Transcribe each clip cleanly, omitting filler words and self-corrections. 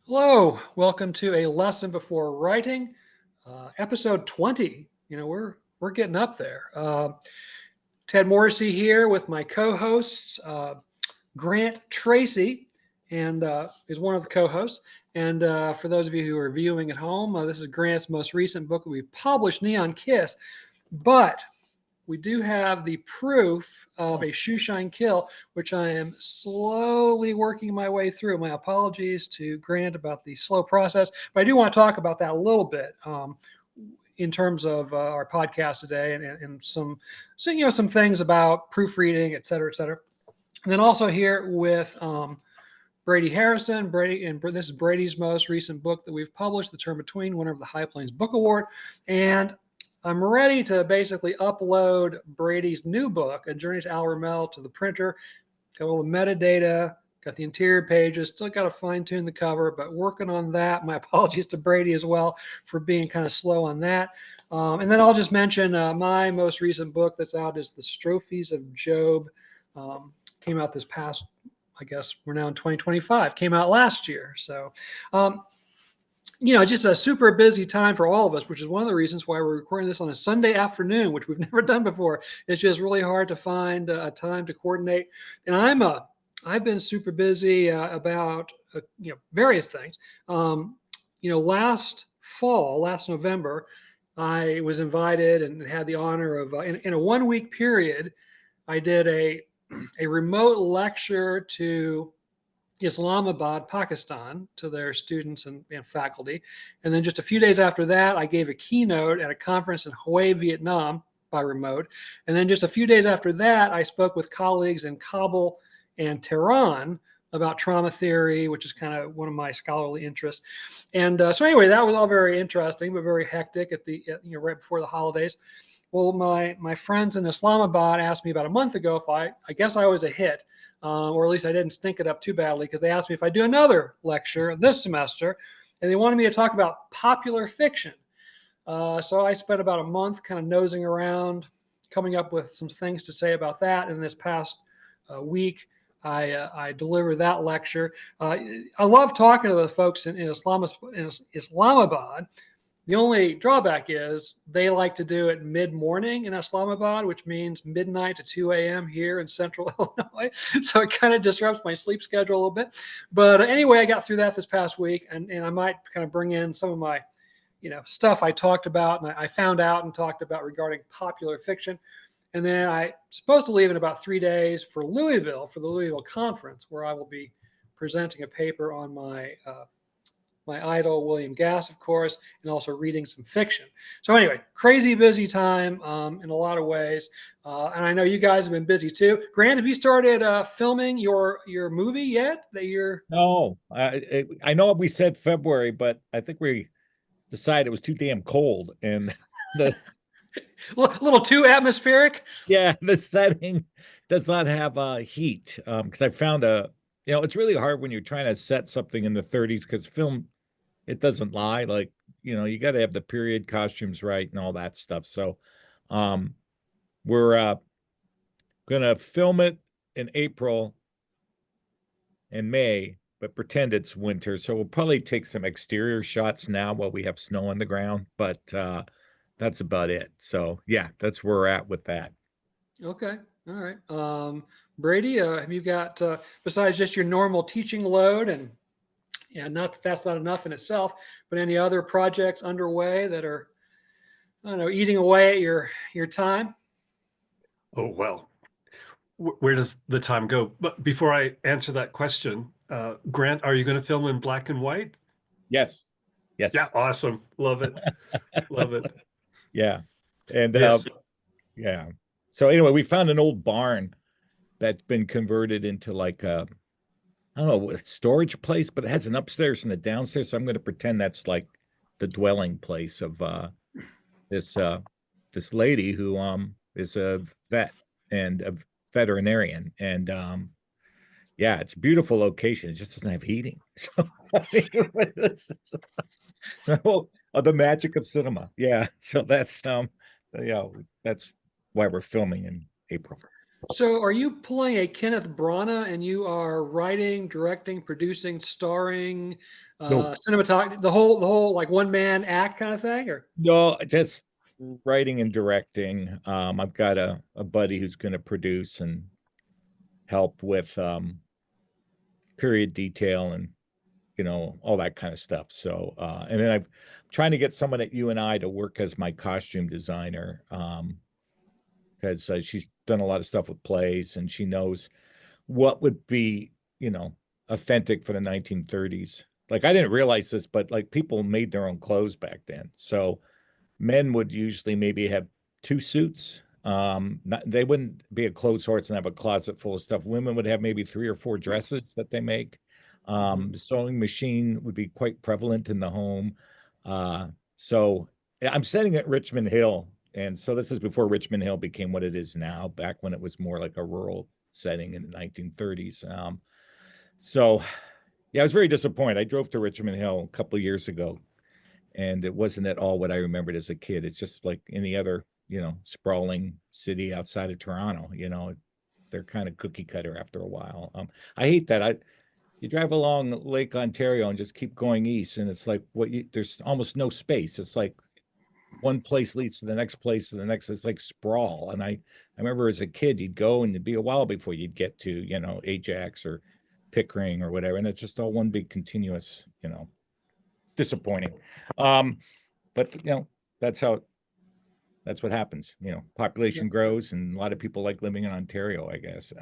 Hello, welcome to a lesson before writing, episode 20. We're getting up there. Ted Morrissey here with my co-hosts, Grant Tracey, and is one of the co-hosts. And for those of you who are viewing at home, this is Grant's most recent book that we published, Neon Kiss. But we do have the proof of a shoeshine kill, which I am slowly working my way through. My apologies to Grant about the slow process, but I do want to talk about that a little bit in terms of our podcast today and some things about proofreading, et cetera, et cetera. And then also here with Brady Harrison. This is Brady's most recent book that we've published, The Term Between, winner of the High Plains Book Award. And I'm ready to basically upload Brady's new book, A Journey to Al Ramel, to the printer. Got all the metadata, got the interior pages, still got to fine tune the cover, but working on that. My apologies to Brady as well for being kind of slow on that. And then I'll just mention my most recent book that's out is The Strophes of Job. Came out this past, I guess we're now in 2025, came out last year. So, just a super busy time for all of us, which is one of the reasons why we're recording this on a Sunday afternoon, which we've never done before. It's just really hard to find a time to coordinate. And I've been super busy about various things. Last November, I was invited and had the honor of in a 1 week period, I did a remote lecture to Islamabad, Pakistan, to their students and faculty. And then just a few days after that, I gave a keynote at a conference in Hue, Vietnam by remote. And then just a few days after that, I spoke with colleagues in Kabul and Tehran about trauma theory, which is kind of one of my scholarly interests. And so anyway, that was all very interesting, but very hectic right before the holidays. Well, my friends in Islamabad asked me about a month ago if I guess I was a hit, or at least I didn't stink it up too badly, because they asked me if I do another lecture this semester, and they wanted me to talk about popular fiction. So I spent about a month kind of nosing around, coming up with some things to say about that. And this past week, I delivered that lecture. I love talking to the folks in Islamabad. The only drawback is they like to do it mid-morning in Islamabad, which means midnight to 2 a.m. here in central Illinois. So it kind of disrupts my sleep schedule a little bit. But anyway, I got through that this past week, and I might kind of bring in some of my stuff I talked about and I found out and talked about regarding popular fiction. And then I'm supposed to leave in about 3 days for the Louisville conference, where I will be presenting a paper on my idol, William Gass, of course, and also reading some fiction. So anyway, crazy busy time in a lot of ways. And I know you guys have been busy too. Grant, have you started filming your movie yet? No, I know we said February, but I think we decided it was too damn cold. And a little too atmospheric? Yeah, the setting does not have heat. Because I found it's really hard when you're trying to set something in the 30s, because film, it doesn't lie. Like, you got to have the period costumes right and all that stuff. So we're going to film it in April and May, but pretend it's winter. So we'll probably take some exterior shots now while we have snow on the ground, but that's about it. So yeah, that's where we're at with that. Okay. All right. Brady, have you got, besides just your normal teaching load and that's not enough in itself, but any other projects underway that are, I don't know, eating away at your time? Oh, well, where does the time go? But before I answer that question, Grant, are you going to film in black and white? Yes. Yes. Yeah. Awesome. Love it. Love it. Yeah. And yes. Yeah. So anyway, we found an old barn that's been converted into like I don't know, a storage place, but it has an upstairs and a downstairs. So I'm going to pretend that's like the dwelling place of this lady who is a vet and a veterinarian. And yeah, it's a beautiful location. It just doesn't have heating. So the magic of cinema. Yeah. So that's that's why we're filming in April. So are you pulling a Kenneth Branagh and you are writing, directing, producing, starring, Nope. cinematography, the whole like one man act kind of thing? Or No, just writing and directing. I've got a buddy who's going to produce and help with period detail and all that kind of stuff. So and then I'm trying to get someone at UNI to work as my costume designer, because she's done a lot of stuff with plays and she knows what would be, authentic for the 1930s. Like I didn't realize this, but like people made their own clothes back then. So men would usually maybe have two suits. They wouldn't be a clothes horse and have a closet full of stuff. Women would have maybe 3 or 4 dresses that they make. The sewing machine would be quite prevalent in the home. So I'm setting at Richmond Hill. And so this is before Richmond Hill became what it is now, back when it was more like a rural setting in the 1930s. So yeah, I was very disappointed. I drove to Richmond Hill a couple of years ago and it wasn't at all what I remembered as a kid. It's just like any other, sprawling city outside of Toronto. They're kind of cookie cutter after a while. I hate that. You drive along Lake Ontario and just keep going east, and it's like there's almost no space. It's like one place leads to the next place to the next. It's like sprawl. And I remember as a kid, you'd go and it'd be a while before you'd get to, Ajax or Pickering or whatever, and it's just all one big continuous, disappointing. But that's that's what happens. Population grows, and a lot of people like living in Ontario, I guess. is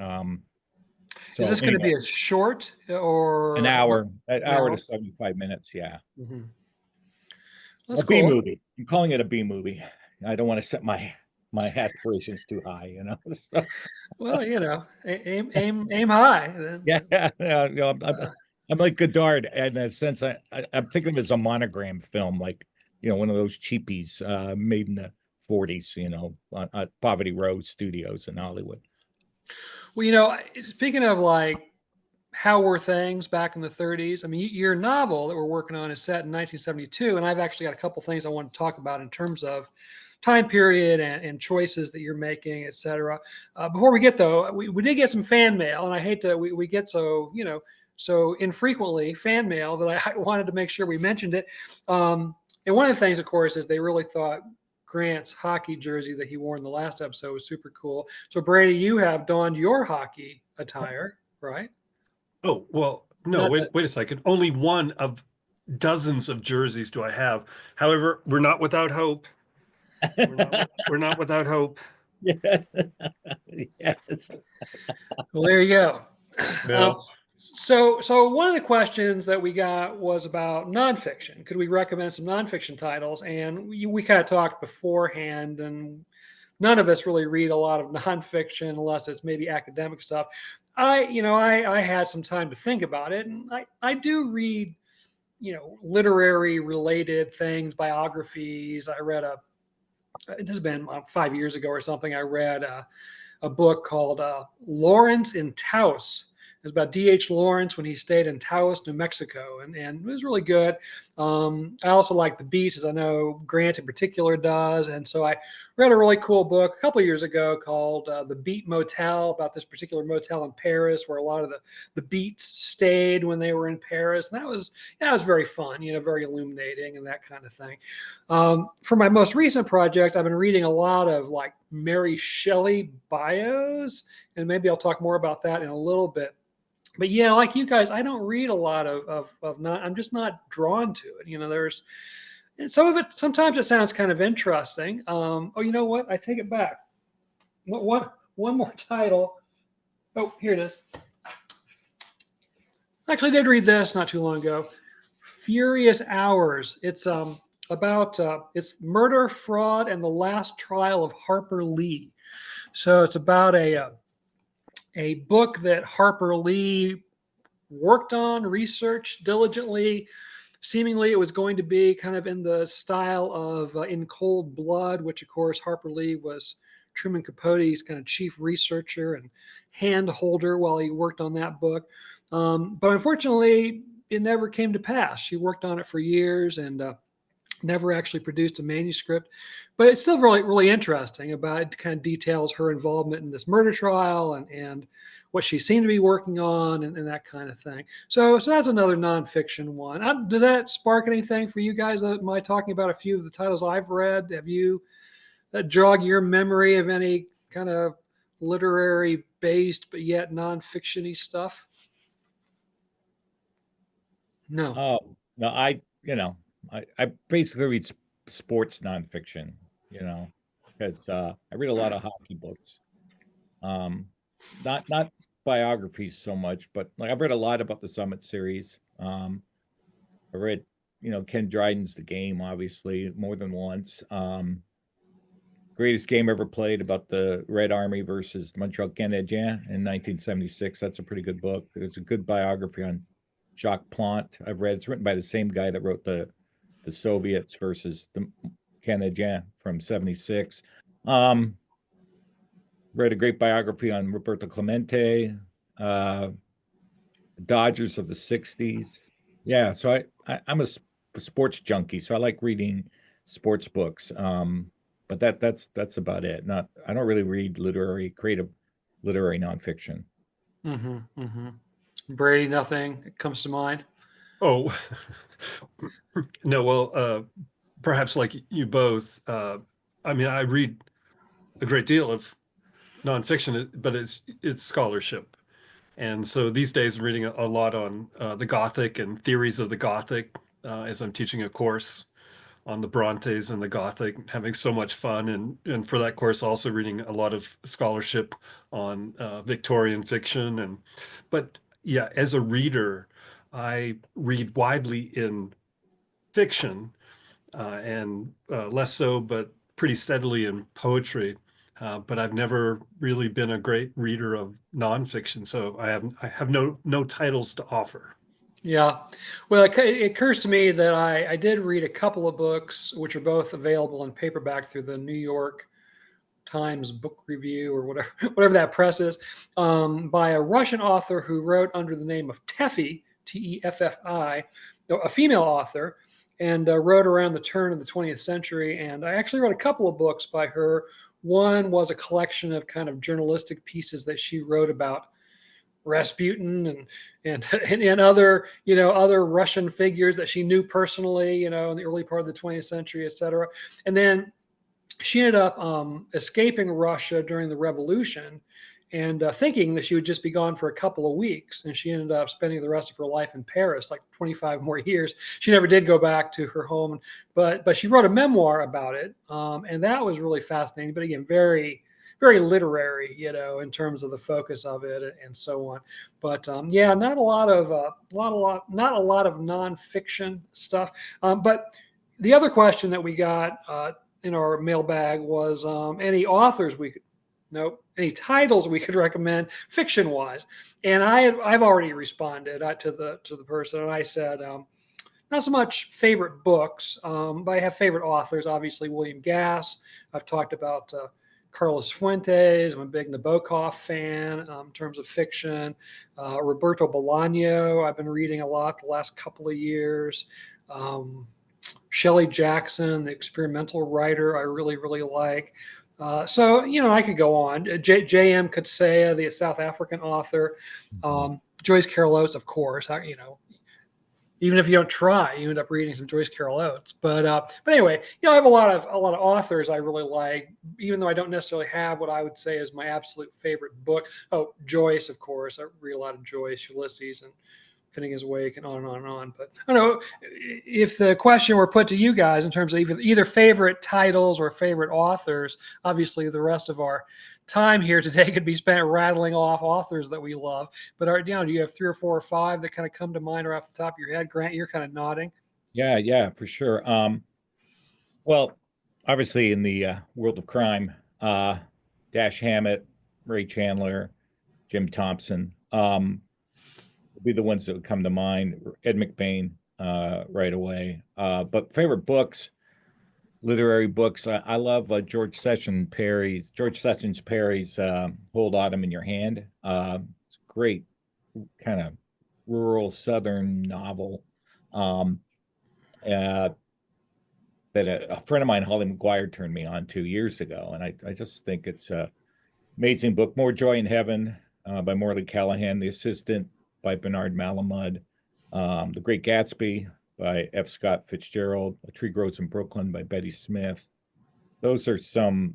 So this going to anyway, be a short or an hour hour? to 75 minutes. Yeah. That's A B cool. movie. I'm calling it a B movie. I don't want to set my aspirations too high, So, Well, aim high. yeah, I'm like Godard in a sense. I'm thinking of it as a monogram film, like one of those cheapies made in the 40s, at Poverty Row Studios in Hollywood. Well, speaking of like how were things back in the 30s? I mean, your novel that we're working on is set in 1972, and I've actually got a couple things I want to talk about in terms of time period and choices that you're making, et cetera. Before we get though, we did get some fan mail, and I hate that we get so infrequently fan mail that I wanted to make sure we mentioned it. And one of the things, of course, is they really thought Grant's hockey jersey that he wore in the last episode was super cool. So Brady, you have donned your hockey attire, right? Oh, well, no, wait a second. Only one of dozens of jerseys do I have. However, we're not without hope. We're not without hope. Yeah. Yes. Well, there you go. Well, So one of the questions that we got was about nonfiction. Could we recommend some nonfiction titles? And we kind of talked beforehand, and none of us really read a lot of nonfiction unless it's maybe academic stuff. I had some time to think about it, and I do read, literary related things, biographies. I read this has been 5 years ago or something. I read a book called Lawrence in Taos. It was about D.H. Lawrence when he stayed in Taos, New Mexico, and it was really good. I also like the beach, as I know Grant in particular does. And so I read a really cool book a couple of years ago called The Beat Motel, about this particular motel in Paris where a lot of the Beats stayed when they were in Paris. And that was very fun, very illuminating and that kind of thing. For my most recent project, I've been reading a lot of like Mary Shelley bios, and maybe I'll talk more about that in a little bit. But yeah, like you guys, I don't read a lot of not. I'm just not drawn to it. There's and some of it. Sometimes it sounds kind of interesting. Oh, you know what? I take it back. One more title. Oh, here it is. Actually, I did read this not too long ago. Furious Hours. It's about it's murder, fraud, and the last trial of Harper Lee. So it's about a book that Harper Lee worked on, researched diligently. Seemingly, it was going to be kind of in the style of In Cold Blood, which, of course, Harper Lee was Truman Capote's kind of chief researcher and hand holder while he worked on that book. But unfortunately, it never came to pass. She worked on it for years, and Never actually produced a manuscript, but it's still really, really interesting about it. Kind of details her involvement in this murder trial and what she seemed to be working on and that kind of thing. So that's another nonfiction one. Does that spark anything for you guys? Am I talking about a few of the titles I've read? Have you jog your memory of any kind of literary based but yet nonfiction-y stuff? No. Oh, no, I basically read sports nonfiction, because I read a lot of hockey books. Not biographies so much, but like I've read a lot about the Summit series. I read, Ken Dryden's The Game, obviously, more than once. Greatest game ever played about the Red Army versus the Montreal Canadiens in 1976. That's a pretty good book. It's a good biography on Jacques Plante. I've read. It's written by the same guy that wrote the Soviets versus the Canadiens from '76. Read a great biography on Roberto Clemente, Dodgers of the '60s. Yeah, so I'm a sports junkie, so I like reading sports books. But that's about it. I don't really read creative literary nonfiction. Mm-hmm, mm-hmm. Brady, nothing that comes to mind? Oh, no, well, perhaps like you both, I mean, I read a great deal of nonfiction, but it's scholarship. And so these days I'm reading a lot on the Gothic and theories of the Gothic as I'm teaching a course on the Brontes and the Gothic, having so much fun. And for that course, also reading a lot of scholarship on Victorian fiction. But yeah, as a reader, I read widely in fiction and less so, but pretty steadily in poetry. But I've never really been a great reader of nonfiction, so I have no titles to offer. Yeah. Well, it occurs to me that I did read a couple of books, which are both available in paperback through the New York Times Book Review or whatever, whatever that press is, by a Russian author who wrote under the name of Teffi, Teffi, a female author, and wrote around the turn of the 20th century. And I actually read a couple of books by her. One was a collection of kind of journalistic pieces that she wrote about Rasputin and other other Russian figures that she knew personally, in the early part of the 20th century, et cetera. And then she ended up escaping Russia during the revolution and thinking that she would just be gone for a couple of weeks. And she ended up spending the rest of her life in Paris, like 25 more years. She never did go back to her home, but she wrote a memoir about it. And that was really fascinating. But again, very, very literary, in terms of the focus of it and so on. But yeah, not a lot of not a lot of nonfiction stuff. But the other question that we got in our mailbag was any authors we could, nope, any titles we could recommend fiction wise. And I've already responded to the person, and I said not so much favorite books, but I have favorite authors. Obviously, William Gass. I've talked about Carlos Fuentes. I'm a big Nabokov fan in terms of fiction. Roberto Bolaño, I've been reading a lot the last couple of years. Shelley Jackson, the experimental writer, I really, really like. So, I could go on. J.M. Coetzee, the South African author. Joyce Carol Oates, of course. Even if you don't try, you end up reading some Joyce Carol Oates. But anyway, I have a lot of authors I really like, even though I don't necessarily have what I would say is my absolute favorite book. Oh, Joyce, of course. I read a lot of Joyce, Ulysses, and Finnegan's Wake, and on and on and on. But I don't know if the question were put to you guys in terms of either favorite titles or favorite authors. Obviously, the rest of our time here today could be spent rattling off authors that we love. But do you have 3 or 4 or 5 that kind of come to mind or off the top of your head? Grant, you're kind of nodding. Yeah, for sure. Well, obviously in the world of crime, Dash Hammett, Ray Chandler, Jim Thompson, would be the ones that would come to mind. Ed McBain, right away. But favorite books, literary books. I love George Sessions Perry's Hold Autumn in Your Hand. It's a great kind of rural Southern novel. Uh, that a friend of mine, Holly McGuire, turned me on to years ago. And I just think it's a amazing book. More Joy in Heaven by Morley Callahan, The Assistant by Bernard Malamud, The Great Gatsby by F. Scott Fitzgerald, A Tree Grows in Brooklyn by Betty Smith. Those are some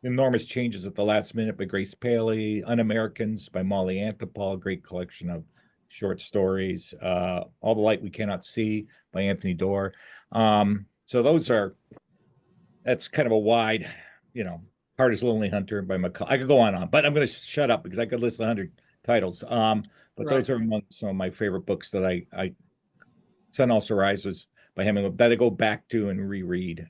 enormous changes at the last minute by Grace Paley. Un-Americans by Molly Antipal, a great collection of short stories. All the Light We Cannot See by Anthony Doerr. So that's kind of a wide, Heart is Lonely Hunter by McCullough. I could go on, but I'm going to shut up because I could list 100 titles. But those are among some of my favorite books that I Sun Also Rises by Hemingway that I go back to and reread.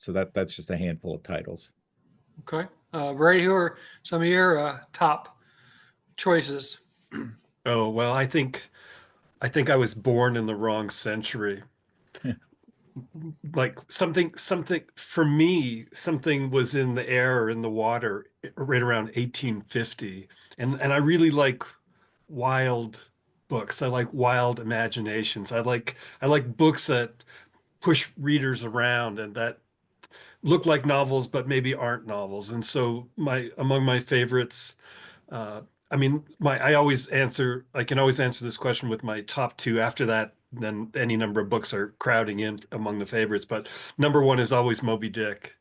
So that's just a handful of titles. Okay. Brady, who are some of your top choices? Oh, well, I think I was born in the wrong century. Like something for me, something was in the air or in the water right around 1850. And I really like wild books. I like wild imaginations. I like books that push readers around and that look like novels but maybe aren't novels. And so among my favorites, I can always answer this question with my top two. After that, then any number of books are crowding in among the favorites. But number one is always Moby Dick.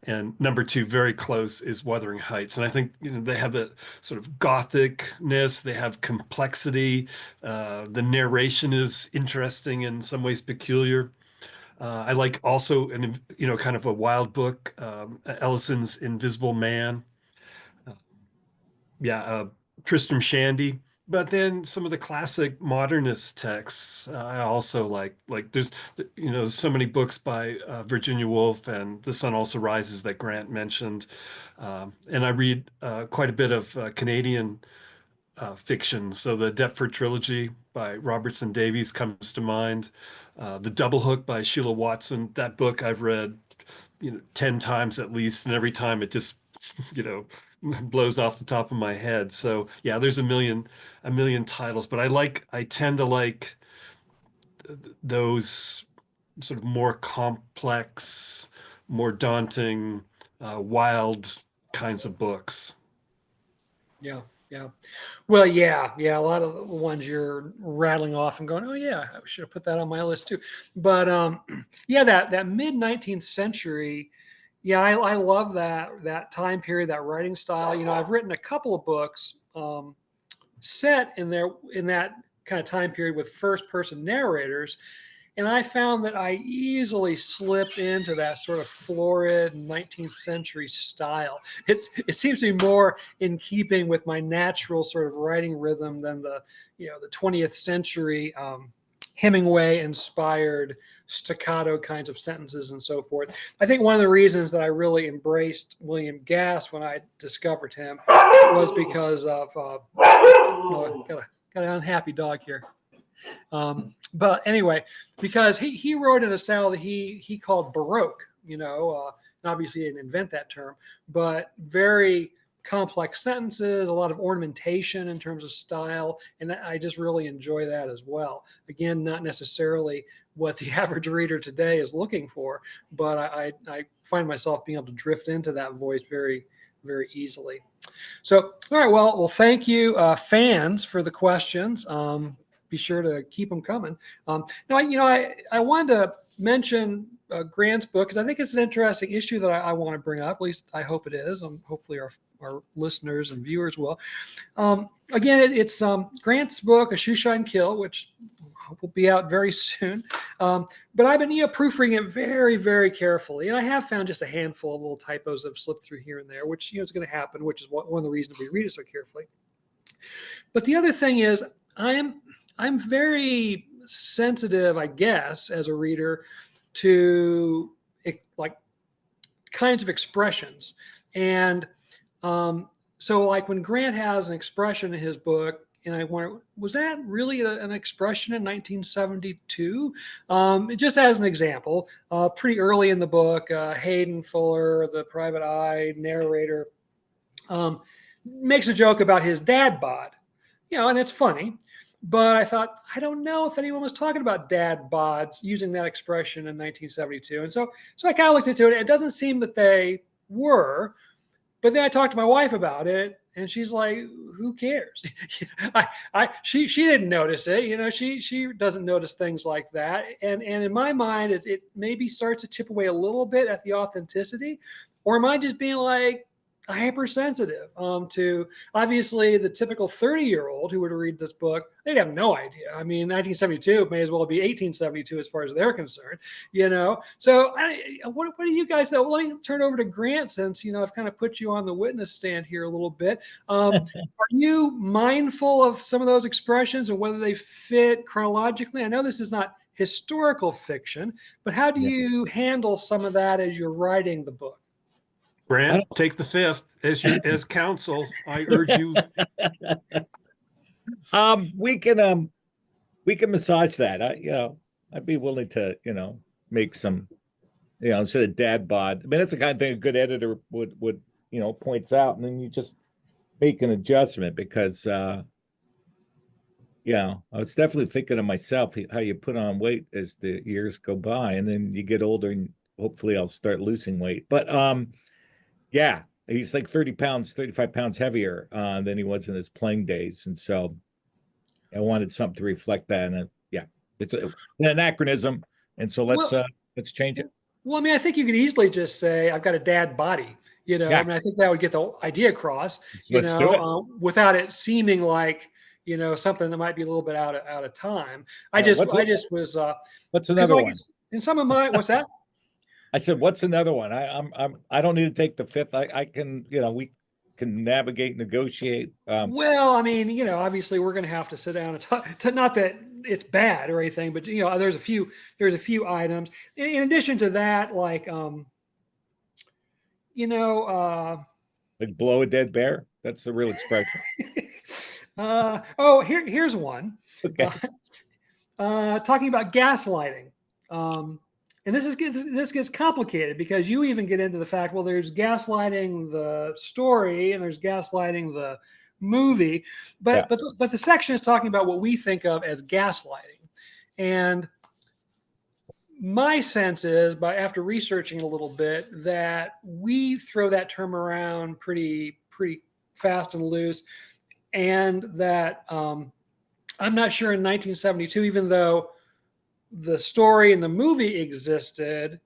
And number two, very close, is Wuthering Heights. And I think they have the sort of gothicness, they have complexity. The narration is interesting, in some ways peculiar. I like also kind of a wild book, Ellison's Invisible Man. Tristram Shandy. But then some of the classic modernist texts I also like. Like there's so many books by Virginia Woolf and The Sun Also Rises that Grant mentioned. And I read quite a bit of Canadian fiction. So the Deptford Trilogy by Robertson Davies comes to mind. The Double Hook by Sheila Watson. That book I've read 10 times at least, and every time it just blows off the top of my head. So yeah, there's a million titles, but I tend to like those sort of more complex, more daunting, wild kinds of books. Yeah. Well, yeah. A lot of the ones you're rattling off and going, oh yeah, I should have put that on my list too. But that mid 19th century. Yeah, I love that time period, that writing style. I've written a couple of books set in that kind of time period with first person narrators. And I found that I easily slip into that sort of florid 19th century style. It seems to be more in keeping with my natural sort of writing rhythm than the 20th century Hemingway inspired staccato kinds of sentences and so forth. I think one of the reasons that I really embraced William Gass when I discovered him was because of got an unhappy dog here. But anyway, because he wrote in a style that he called Baroque, and obviously he didn't invent that term, but very complex sentences, a lot of ornamentation in terms of style. And I just really enjoy that as well. Again, not necessarily what the average reader today is looking for, but I find myself being able to drift into that voice very, very easily. So, all right, well, thank you, fans, for the questions. Be sure to keep them coming. I wanted to mention Grant's book because I think it's an interesting issue that I want to bring up. At least I hope it is. Hopefully our listeners and viewers will. Again, it's Grant's book, A Shoe Shine Kill, which will be out very soon. But I've been proofreading it very, very carefully. And I have found just a handful of little typos that have slipped through here and there, which is going to happen, which is one of the reasons we read it so carefully. But the other thing is I'm very sensitive, I guess, as a reader to like kinds of expressions. And so like when Grant has an expression in his book, and I wonder, was that really an expression in 1972? Just as an example, pretty early in the book, Hayden Fuller, the private eye narrator, makes a joke about his dad bod, and it's funny. But I thought, I don't know if anyone was talking about dad bods using that expression in 1972. And so I kind of looked into it. It doesn't seem that they were. But then I talked to my wife about it, and she's like, "Who cares?" She didn't notice it. She doesn't notice things like that. And in my mind, it maybe starts to chip away a little bit at the authenticity, or am I just being like hypersensitive to obviously the typical 30-year-old who would read this book? They'd have no idea. I mean, 1972 may as well be 1872 as far as they're concerned. So what do you guys know? Well, let me turn over to Grant, since I've kind of put you on the witness stand here a little bit. Are you mindful of some of those expressions and whether they fit chronologically? I know this is not historical fiction, but how do you handle some of that as you're writing the book? Grant, take the fifth as counsel. I urge you. We can massage that. I'd be willing to, make some, instead of dad bod. I mean, that's the kind of thing a good editor would points out, and then you just make an adjustment because, I was definitely thinking of myself, how you put on weight as the years go by, and then you get older, and hopefully I'll start losing weight. But yeah, he's like 35 pounds heavier than he was in his playing days. And so I wanted something to reflect that. And it's an anachronism. And so let's change it. Well, I mean, I think you could easily just say, I've got a dad body, I mean, I think that would get the idea across, without it seeming like, something that might be a little bit out of time. What's another one? In some of my, what's that? I said, what's another one? I don't need to take the fifth. I can, we can navigate, negotiate. Well, I mean, obviously we're going to have to sit down and talk. Not that it's bad or anything, but there's a few items in addition to that, like like blow a dead bear. That's the real expression. Here's one. Okay. Talking about gaslighting. And this gets complicated because you even get into the fact, well, there's gaslighting the story and there's gaslighting the movie, but the section is talking about what we think of as gaslighting. And my sense is, after researching a little bit, that we throw that term around pretty fast and loose, and that I'm not sure in 1972, even though the story and the movie existed,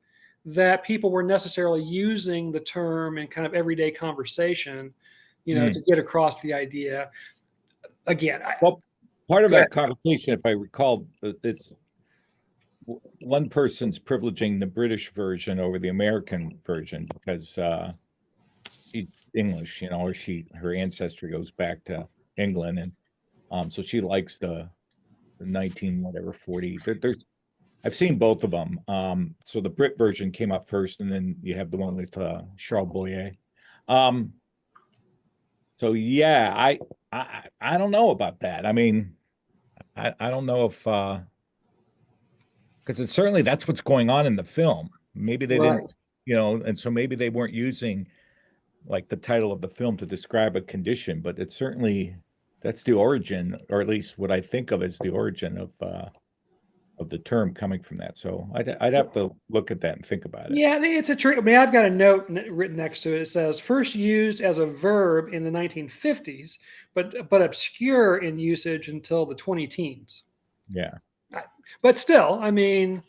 that people were necessarily using the term in kind of everyday conversation, to get across the idea. Again, part of that conversation, if I recall, this one person's privileging the British version over the American version because she's English, or her ancestry goes back to England, and so she likes the 40. I've seen both of them. So the Brit version came up first, and then you have the one with Charles Boyer. So yeah, I don't know about that. I mean, I don't know if because it's certainly that's what's going on in the film. Maybe they didn't, and so maybe they weren't using like the title of the film to describe a condition, but it's certainly that's the origin, or at least what I think of as the origin of the term coming from that. So I'd have to look at that and think about it. Yeah, it's a trick. I mean, I've got a note written next to it. It says first used as a verb in the 1950s, but obscure in usage until the 20-teens. Yeah. But still, I mean,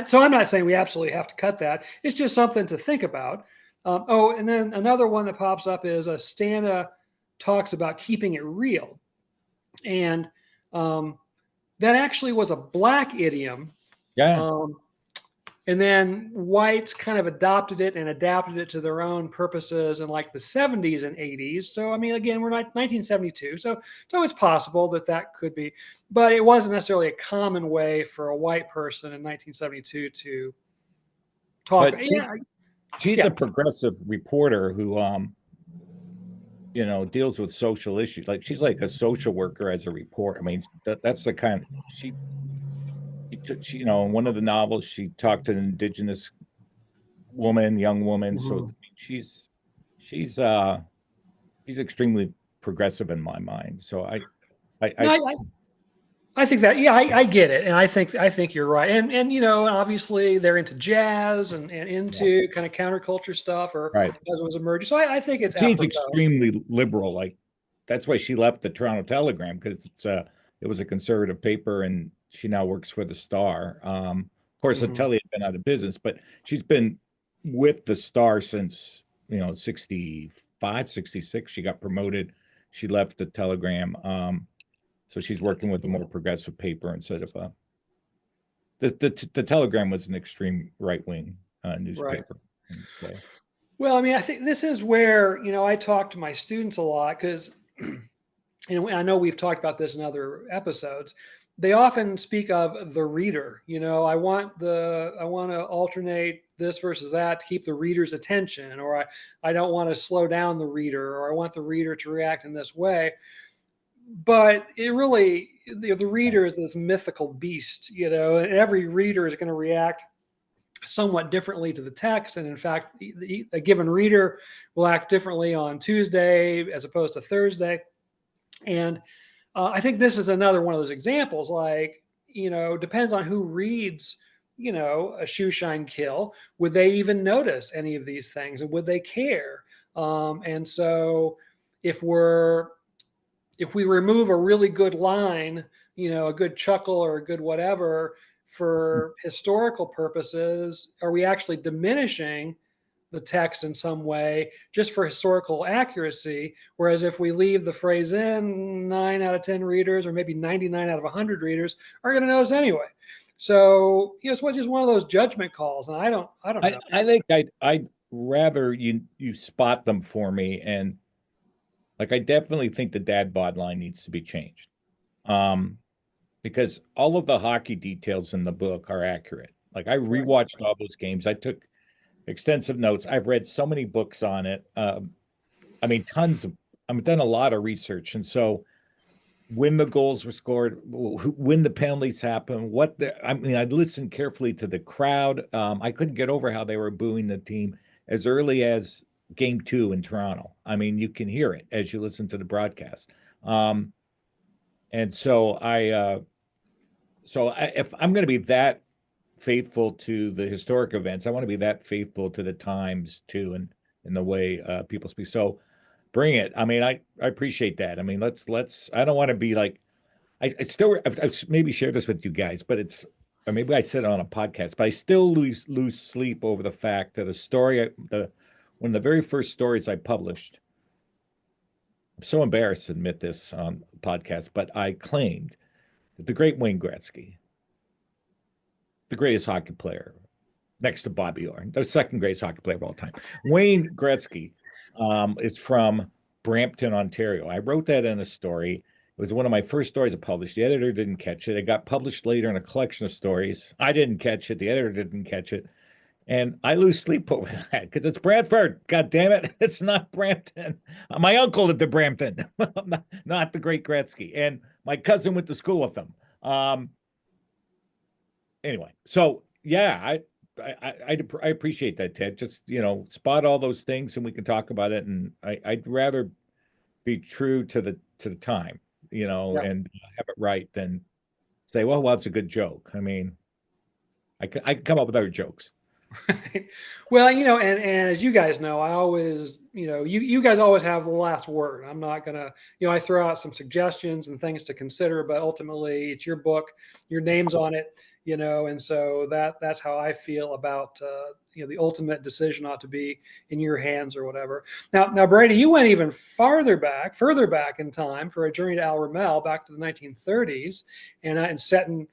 so I'm not saying we absolutely have to cut that. It's just something to think about. And then another one that pops up is Stana talks about keeping it real. And that actually was a Black idiom. Yeah. And then whites kind of adopted it and adapted it to their own purposes in like the 70s and 80s. So, I mean, again, we're not 1972. So it's possible that could be, but it wasn't necessarily a common way for a white person in 1972 to talk. But she's a progressive reporter who, deals with social issues. Like she's like a social worker as a reporter. I mean, that's the kind she in one of the novels, she talked to an indigenous young woman. Mm-hmm. So she's extremely progressive in my mind. So I think that, yeah, I get it. And I think you're right. And, obviously they're into jazz and Yeah. into kind of counterculture stuff or Right. as it was emerging. So I think it's She's apropos. extremely liberal. Like that's why she left the Toronto Telegram, because it was a conservative paper, and she now works for the Star. Of course, the Mhm. Telly had been out of business, but she's been with the Star since 65, 66. She got promoted. She left the Telegram. So she's working with a more progressive paper instead of the Telegram was an extreme right wing Right. newspaper in its day. Well, I mean, I think this is where, I talk to my students a lot because, I know we've talked about this in other episodes. They often speak of the reader. I want to alternate this versus that to keep the reader's attention, or I don't want to slow down the reader, or I want the reader to react in this way. But it really, the reader is this mythical beast, and every reader is going to react somewhat differently to the text. And in fact, a given reader will act differently on Tuesday as opposed to Thursday. And I think this is another one of those examples. Like, depends on who reads, a shoe shine kill. Would they even notice any of these things, and would they care? And so, if we remove a really good line, a good chuckle or a good whatever for historical purposes, are we actually diminishing the text in some way just for historical accuracy? Whereas if we leave the phrase in, 9 out of 10 readers, or maybe 99 out of 100 readers are going to notice anyway. So, it's just one of those judgment calls. And I don't know. I think I'd rather you spot them for me, and like I definitely think the dad bod line needs to be changed. Um, because all of the hockey details in the book are accurate. Like I Right. rewatched all those games. I took extensive notes. I've read so many books on it. I mean, tons of. I've done a lot of research, and so when the goals were scored, when the penalties happened, I mean, I listened carefully to the crowd. I couldn't get over how they were booing the team as early as game 2 in Toronto. I mean, you can hear it as you listen to the broadcast. And so if I'm going to be that faithful to the historic events, I want to be that faithful to the times too, and in the way people speak. So bring it. I mean, I appreciate that. I mean, let's. I don't want to be like. I still. I've maybe shared this with you guys, but or maybe I said it on a podcast. But I still lose sleep over the fact that one of the very first stories I published. I'm so embarrassed to admit this on the podcast, but I claimed that the great Wayne Gretzky, the greatest hockey player next to Bobby Orr, the second greatest hockey player of all time. Wayne Gretzky is from Brampton, Ontario. I wrote that in a story. It was one of my first stories I published. The editor didn't catch it. It got published later in a collection of stories. I didn't catch it. The editor didn't catch it. And I lose sleep over that because it's Brantford. God damn it. It's not Brampton. My uncle lived in Brampton, not the great Gretzky. And my cousin went to school with him. Anyway, so yeah, I appreciate that, Ted. Just spot all those things, and we can talk about it. And I'd rather be true to the time, Yeah. and have it right than say, well, it's a good joke. I mean, I can come up with other jokes. Well, and as you guys know, I always, you guys always have the last word. I'm not gonna, I throw out some suggestions and things to consider, but ultimately it's your book, your name's on it, and so that's how I feel about, the ultimate decision ought to be in your hands or whatever. Now, Brady, you went even further back in time for a journey to Al Ramel back to the 1930s, and set in,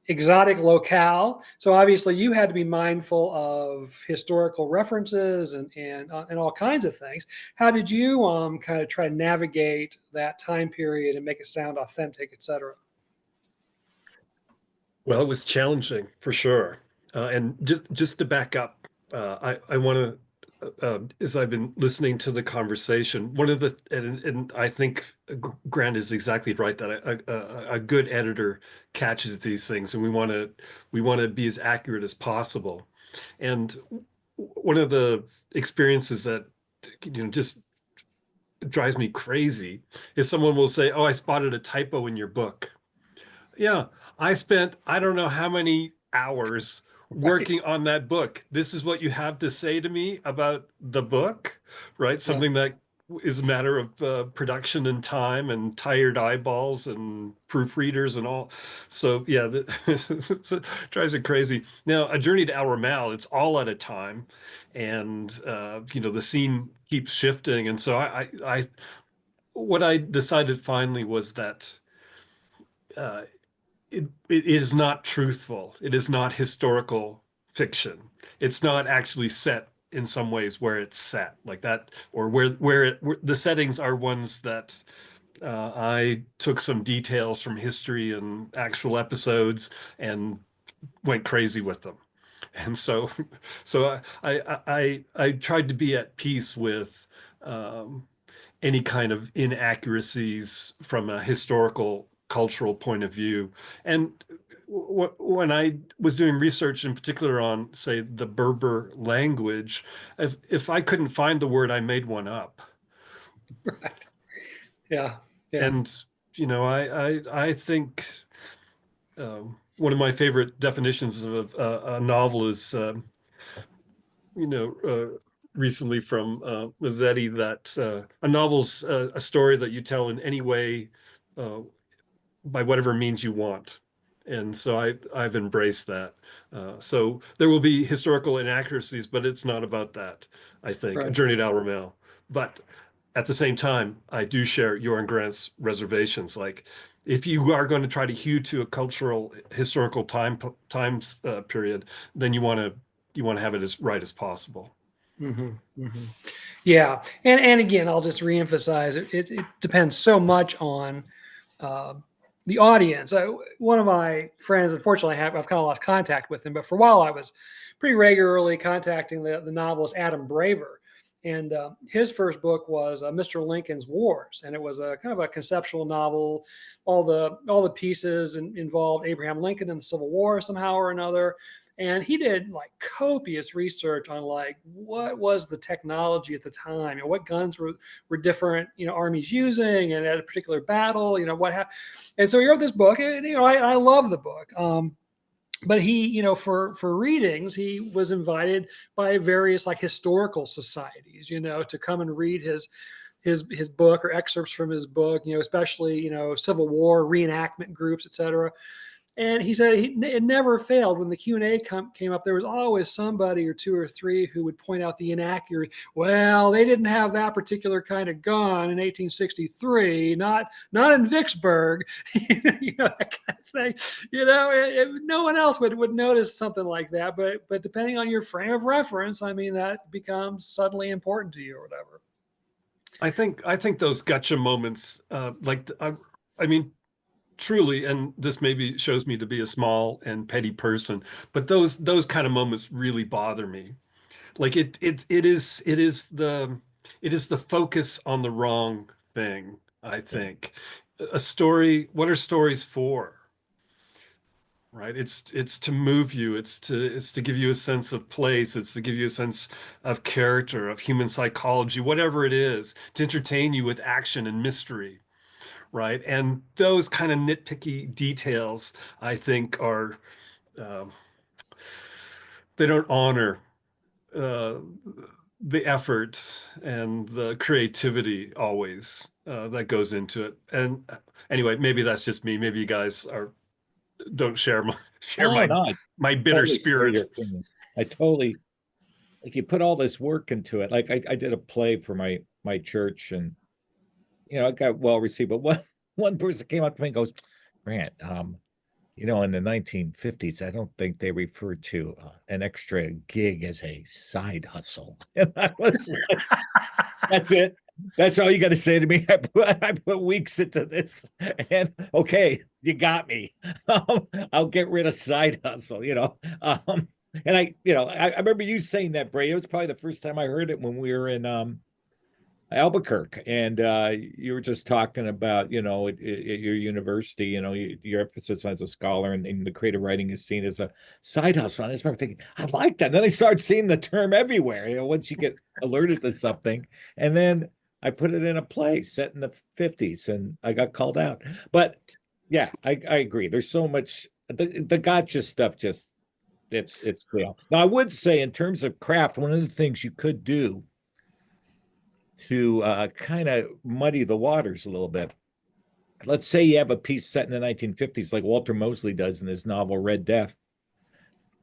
exotic locale. So obviously you had to be mindful of historical references and all kinds of things. How did you kind of try to navigate that time period and make it sound authentic, et cetera? Well, it was challenging for sure. And just to back up, I want to, as I've been listening to the conversation, one of the, and I think Grant is exactly right that a good editor catches these things, and we want to be as accurate as possible. And one of the experiences that just drives me crazy is someone will say, "Oh, I spotted a typo in your book." Yeah, I spent I don't know how many hours Right. working on that book. This is what you have to say to me about the book, right? Yeah. Something that is a matter of production and time and tired eyeballs and proofreaders and all. So yeah, it drives it crazy. Now, A Journey to El Ramal, it's all at a time, and the scene keeps shifting, and so what I decided finally was that. Uh, it is not truthful. It is not historical fiction. It's not actually set in some ways where it's set like that, or where the settings are ones that I took some details from history and actual episodes and went crazy with them. And so I tried to be at peace with um, any kind of inaccuracies from a historical cultural point of view. And when I was doing research in particular on, say, the Berber language, if I couldn't find the word, I made one up. Right. Yeah. Yeah. And I think one of my favorite definitions of a novel is you know, recently from Mazzetti that a novel's a story that you tell in any way, uh, by whatever means you want. And so I've embraced that. So there will be historical inaccuracies, but it's not about that, I think. A Right. Journey to El Ramel. But at the same time, I do share Joran Grant's reservations. Like, if you are going to try to hew to a cultural historical times period, then you want to have it as right as possible. Hmm. Hmm. Yeah. And again, I'll just reemphasize it depends so much on uh, the audience. One of my friends, unfortunately, I've kind of lost contact with him, but for a while I was pretty regularly contacting the novelist Adam Braver. And his first book was Mr. Lincoln's Wars, and it was a kind of a conceptual novel. All the pieces involved Abraham Lincoln in the Civil War somehow or another. And he did like copious research on like what was the technology at the time, what guns were different, armies using, and at a particular battle, what happened. And so he wrote this book, and I love the book. But he, for readings, he was invited by various like historical societies, to come and read his book or excerpts from his book, especially Civil War reenactment groups, etc. And he said it never failed when the Q&A came up. There was always somebody or two or three who would point out the inaccuracy. Well, they didn't have that particular kind of gun in 1863, not in Vicksburg, that kind of thing. No one else would notice something like that. But depending on your frame of reference, I mean, that becomes suddenly important to you or whatever. I think those gotcha moments, I mean, truly, and this maybe shows me to be a small and petty person, but those kind of moments really bother me. Like it is the focus on the wrong thing, I Yeah. think. A story, what are stories for? Right? It's to move you, it's to give you a sense of place, it's to give you a sense of character, of human psychology, whatever it is, to entertain you with action and mystery, right? And those kind of nitpicky details, I think, are um, they don't honor uh, the effort and the creativity always that goes into it. And anyway, maybe that's just me. Maybe you guys don't share my share No, my no, I my bitter totally share spirit. your opinion. I totally like you put all this work into it. Like I did a play for my church, and it got well received. But one person came up to me and goes, Grant, in the 1950s, I don't think they referred to an extra gig as a side hustle. And I was like, that's it. That's all you got to say to me. I put weeks into this, and okay, you got me. I'll get rid of side hustle. And I remember you saying that, Bray. It was probably the first time I heard it when we were in Albuquerque, and you were just talking about, at your university, your emphasis as a scholar, and the creative writing is seen as a side hustle. And I just remember thinking, I like that. And then I started seeing the term everywhere, once you get alerted to something. And then I put it in a play set in the 50s and I got called out. But yeah, I agree. There's so much the gotcha stuff just it's real. Now I would say in terms of craft, one of the things you could do to kind of muddy the waters a little bit. Let's say you have a piece set in the 1950s, like Walter Mosley does in his novel Red Death.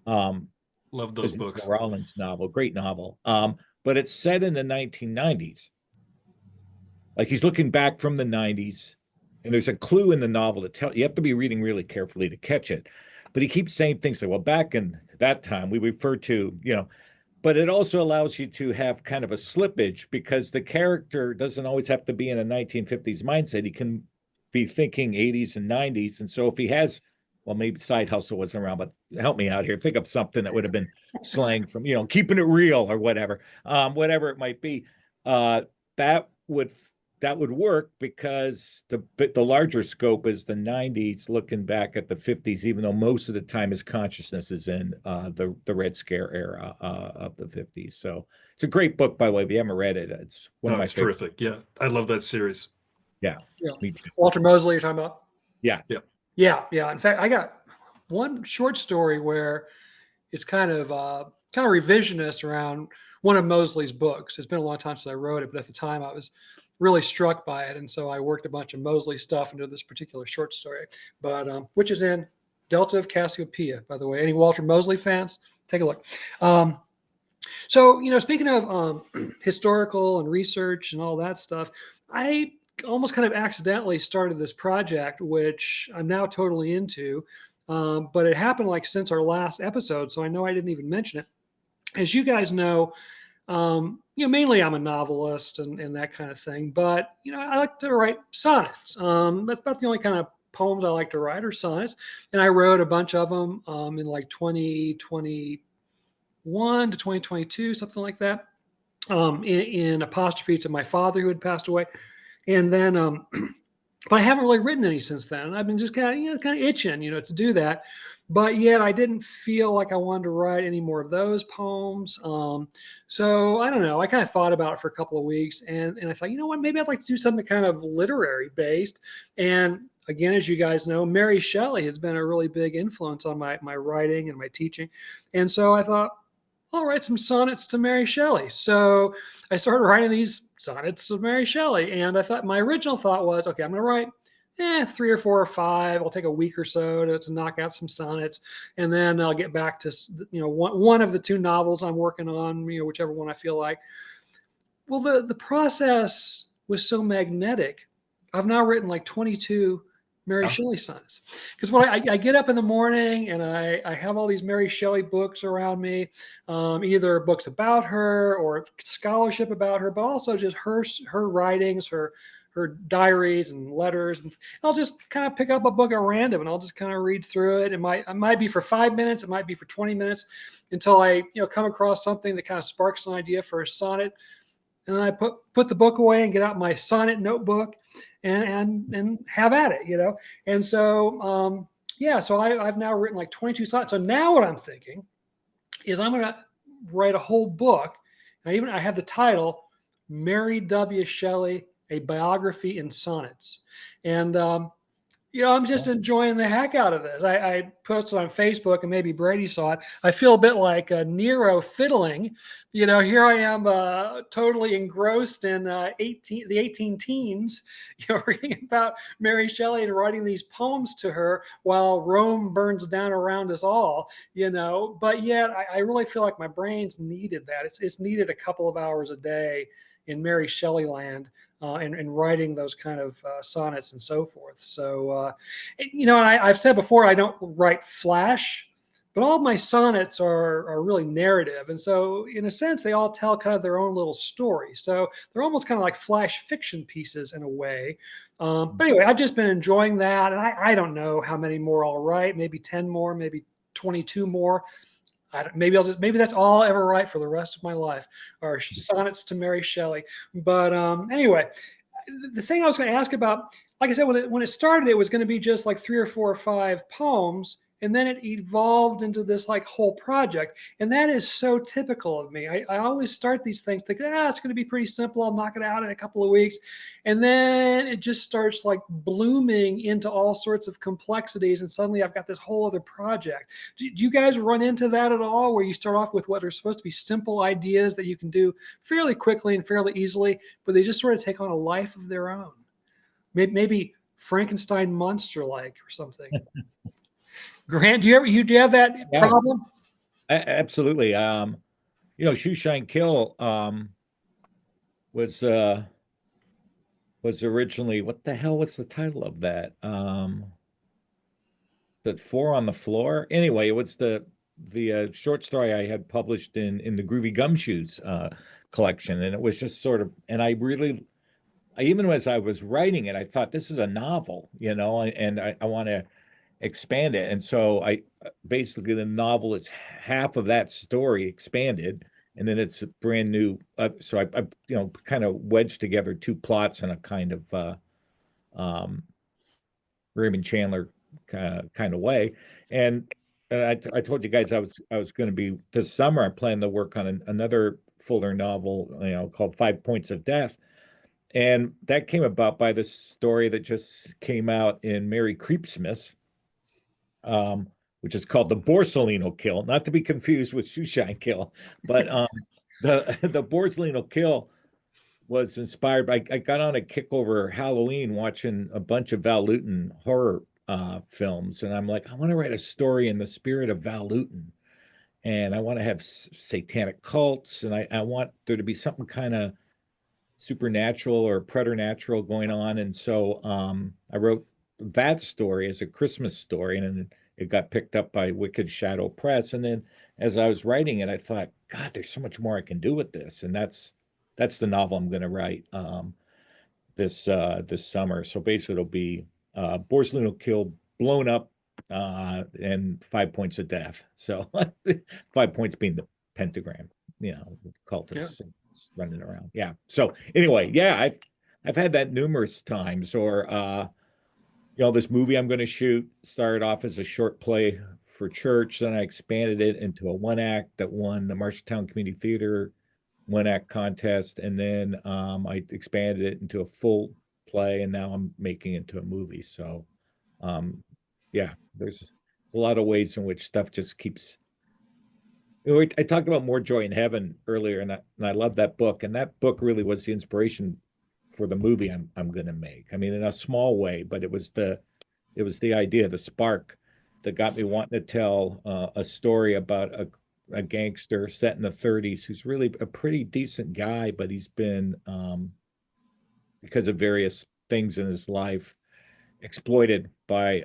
Love those books. Rollins novel, great novel. But it's set in the 1990s. Like he's looking back from the 90s, and there's a clue in the novel to tell you have to be reading really carefully to catch it. But he keeps saying things like, well, back in that time, we refer to, but it also allows you to have kind of a slippage because the character doesn't always have to be in a 1950s mindset. He can be thinking 80s and 90s. And so if he has, well, maybe Side Hustle wasn't around, but help me out here. Think of something that would have been slang from, keeping it real or whatever it might be. That would work because the larger scope is the 90s looking back at the 50s, even though most of the time his consciousness is in the Red Scare era of the 50s. So it's a great book, by the way. If you haven't read it, it's one of my favorites. Terrific. Yeah, I love that series. Yeah, me too. Walter Mosley, you're talking about? Yeah. In fact, I got one short story where it's kind of revisionist around one of Mosley's books. It's been a long time since I wrote it, but at the time I was really struck by it, and so I worked a bunch of Mosley stuff into this particular short story, but which is in Delta of Cassiopeia, by the way. Any Walter Mosley fans, take a look. So speaking of historical and research and all that stuff, I almost kind of accidentally started this project, which I'm now totally into, but it happened like since our last episode, so I know I didn't even mention it. As you guys know, mainly I'm a novelist and that kind of thing, but, I like to write sonnets. That's about the only kind of poems I like to write are sonnets. And I wrote a bunch of them in like 2021 to 2022, something like that, in apostrophe to my father who had passed away. And then, but I haven't really written any since then. I've been just kind of itching, to do that. But yet I didn't feel like I wanted to write any more of those poems. So I don't know. I kind of thought about it for a couple of weeks and I thought, what, maybe I'd like to do something kind of literary based. And again, as you guys know, Mary Shelley has been a really big influence on my writing and my teaching. And so I thought, I'll write some sonnets to Mary Shelley. So I started writing these sonnets to Mary Shelley. And I thought, my original thought was, okay, I'm going to write 3 or 4 or 5. I'll take a week or so to knock out some sonnets, and then I'll get back to one of the 2 novels I'm working on, whichever one I feel like. Well, the process was so magnetic. I've now written like 22 Mary Shelley sonnets, because I get up in the morning and I have all these Mary Shelley books around me, either books about her or scholarship about her, but also just her writings, her diaries and letters, and I'll just kind of pick up a book at random and I'll just kind of read through it. It might be for 5 minutes, it might be for 20 minutes, until I come across something that kind of sparks an idea for a sonnet, and then I put the book away and get out my sonnet notebook and have at it, And so so I've now written like 22 sonnets. So now what I'm thinking is I'm going to write a whole book. And I have the title Mary W. Shelley, A Biography in Sonnets. And, I'm just enjoying the heck out of this. I posted on Facebook, and maybe Brady saw it. I feel a bit like Nero fiddling. Here I am totally engrossed in the 18 teens, reading about Mary Shelley and writing these poems to her while Rome burns down around us all, But yet I really feel like my brain's needed that. It's needed a couple of hours a day in Mary Shelley land. And writing those kind of sonnets and so forth. So, I've said before, I don't write flash, but all of my sonnets are really narrative. And so in a sense, they all tell kind of their own little story. So they're almost kind of like flash fiction pieces in a way. But anyway, I've just been enjoying that. And I don't know how many more I'll write, maybe 10 more, maybe 22 more. Maybe that's all I'll ever write for the rest of my life, are sonnets to Mary Shelley. But anyway, the thing I was going to ask about, like I said, when it started, it was going to be just like 3 or 4 or 5 poems, and then it evolved into this like whole project. And that is so typical of me. I always start these things thinking, it's going to be pretty simple. I'll knock it out in a couple of weeks. And then it just starts like blooming into all sorts of complexities. And suddenly I've got this whole other project. Do you guys run into that at all, where you start off with what are supposed to be simple ideas that you can do fairly quickly and fairly easily, but they just sort of take on a life of their own? Maybe Frankenstein monster-like or something. Grant, do you have that problem? Absolutely. Shoot Shine Kill was originally, what the hell was the title of that? The Four on the Floor. Anyway, it was the short story I had published in the Groovy Gumshoes collection, and it was just sort of, and even as I was writing it, I thought, this is a novel, and I want to expand it. And so basically the novel is half of that story expanded, and then it's a brand new. So I kind of wedged together two plots in a kind of Raymond Chandler kind of way. And I told you guys I was going to be, this summer I plan to work on another Fuller novel, called 5 Points of Death. And that came about by this story that just came out in Mary Creepsmith, which is called The Borsellino Kill, not to be confused with Shoeshine Kill. But the Borsellino Kill was inspired by, I got on a kick over Halloween watching a bunch of Val Lewton horror films. And I'm like, I want to write a story in the spirit of Val Lewton. And I want to have satanic cults. And I want there to be something kind of supernatural or preternatural going on. And so I wrote that story as a Christmas story, and then it got picked up by Wicked Shadow Press. And then as I was writing it, I thought, God, there's so much more I can do with this. And that's the novel I'm going to write this summer. So basically it'll be Borsellino Kill blown up and 5 Points of Death. So 5 points being the pentagram, cultists running around. Yeah. So anyway, I've had that numerous times. Or this movie I'm going to shoot started off as a short play for church, then I expanded it into a one act that won the Marshalltown Community Theater one act contest, and then I expanded it into a full play, and now I'm making it into a movie. So there's a lot of ways in which stuff just keeps. I talked about More Joy in Heaven earlier, and I love that book. And that book really was the inspiration for the movie I'm going to make. I mean, in a small way, but it was the idea, the spark that got me wanting to tell a story about a gangster set in the 30s who's really a pretty decent guy, but he's been, because of various things in his life, exploited by,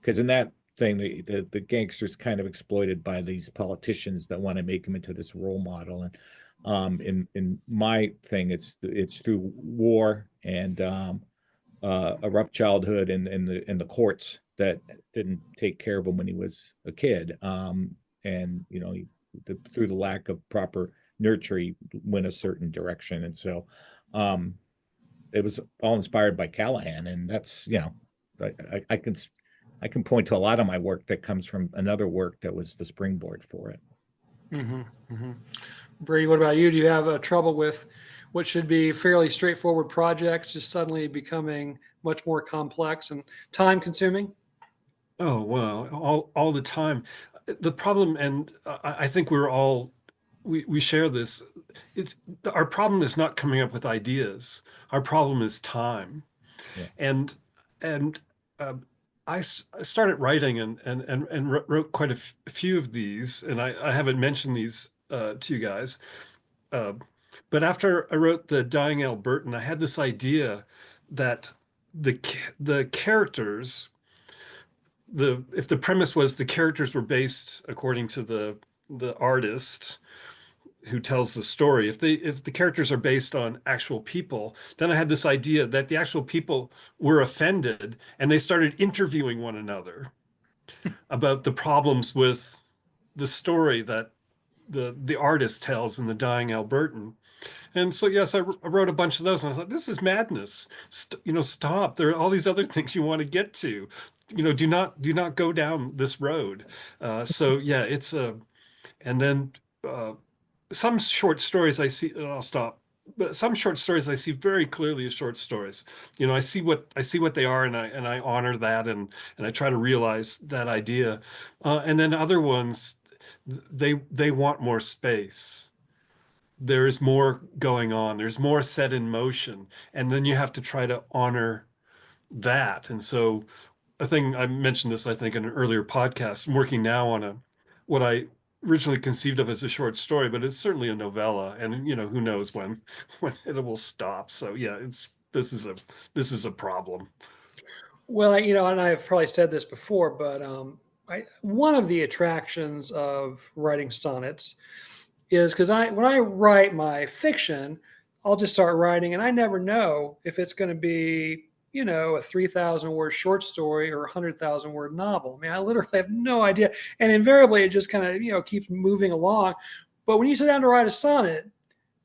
because in that thing, the gangster's kind of exploited by these politicians that want to make him into this role model. And in my thing, it's through war and a rough childhood in the courts that didn't take care of him when he was a kid. And through the lack of proper nurture, he went a certain direction. And so it was all inspired by Callahan. And that's, I can point to a lot of my work that comes from another work that was the springboard for it. Mm-hmm, mm-hmm. Brady, what about you? Do you have trouble with what should be fairly straightforward projects just suddenly becoming much more complex and time consuming? Oh, well, all the time. The problem, and I think we share this. Our problem is not coming up with ideas. Our problem is time. Yeah. And I started writing and wrote quite a few of these, and I haven't mentioned these to you guys. But after I wrote The Dying Albertan, I had this idea that the characters, if the premise was the characters were based according to the artist who tells the story, if the characters are based on actual people, then I had this idea that the actual people were offended and they started interviewing one another about the problems with the story that the artist tells in The Dying Albertan. And so, yes, I wrote a bunch of those, and I thought, this is madness. Stop. There are all these other things you want to get to. do not go down this road. So yeah, it's a, and then some short stories I see, and I'll stop. But some short stories I see very clearly as short stories. I see what they are, and I honor that, and I try to realize that idea. And then other ones, they want more space. There is more going on. There's more set in motion, and then you have to try to honor that. And so, a thing I mentioned this, I think, in an earlier podcast. I'm working now on what I originally conceived of as a short story, but it's certainly a novella, and who knows when it will stop. So yeah, this is a problem. Well, and I've probably said this before, but one of the attractions of writing sonnets is because when I write my fiction, I'll just start writing, and I never know if it's going to be a 3,000 word short story or a 100,000 word novel. I mean, I literally have no idea, and invariably it just kind of keeps moving along. But when you sit down to write a sonnet,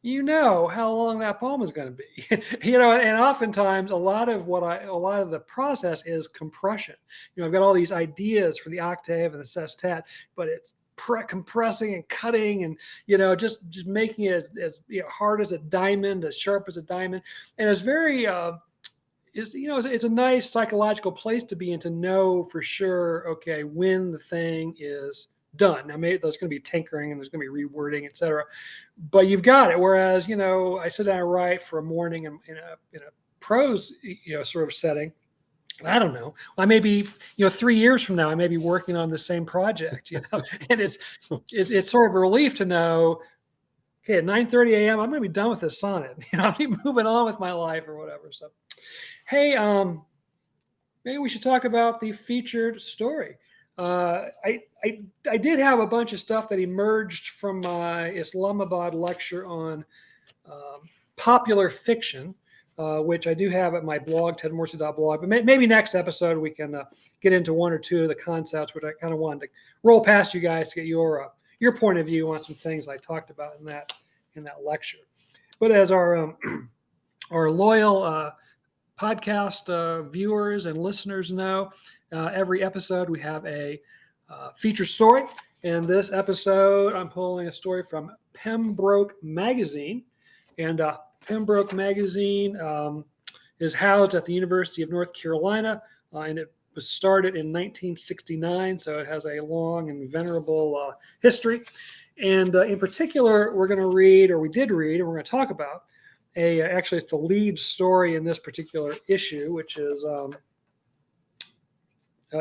you know how long that poem is going to be. And oftentimes a lot of the process is compression. I've got all these ideas for the octave and the sestet, but it's compressing and cutting and just making it as hard as a diamond, as sharp as a diamond. And it's very it's a nice psychological place to be in, to know for sure, okay, when the thing is done. Now, maybe there's going to be tinkering and there's going to be rewording, etc. But you've got it. Whereas, I sit down and write for a morning in a prose, sort of setting. I don't know. I may be, 3 years from now, I may be working on the same project, and it's sort of a relief to know, okay, at 9:30 a.m., I'm going to be done with this sonnet. I'll be moving on with my life or whatever. So, hey, maybe we should talk about the featured story. I did have a bunch of stuff that emerged from my Islamabad lecture on popular fiction, which I do have at my blog, tedmorrissey.blog. But maybe next episode we can get into one or two of the concepts, which I kind of wanted to roll past you guys to get your point of view on some things I talked about in that lecture. But as our loyal podcast viewers and listeners know, every episode we have a feature story. And this episode, I'm pulling a story from Pembroke Magazine. And Pembroke Magazine is housed at the University of North Carolina, and it was started in 1969, so it has a long and venerable history. And in particular, we did read, and we're going to talk about actually it's the lead story in this particular issue, which is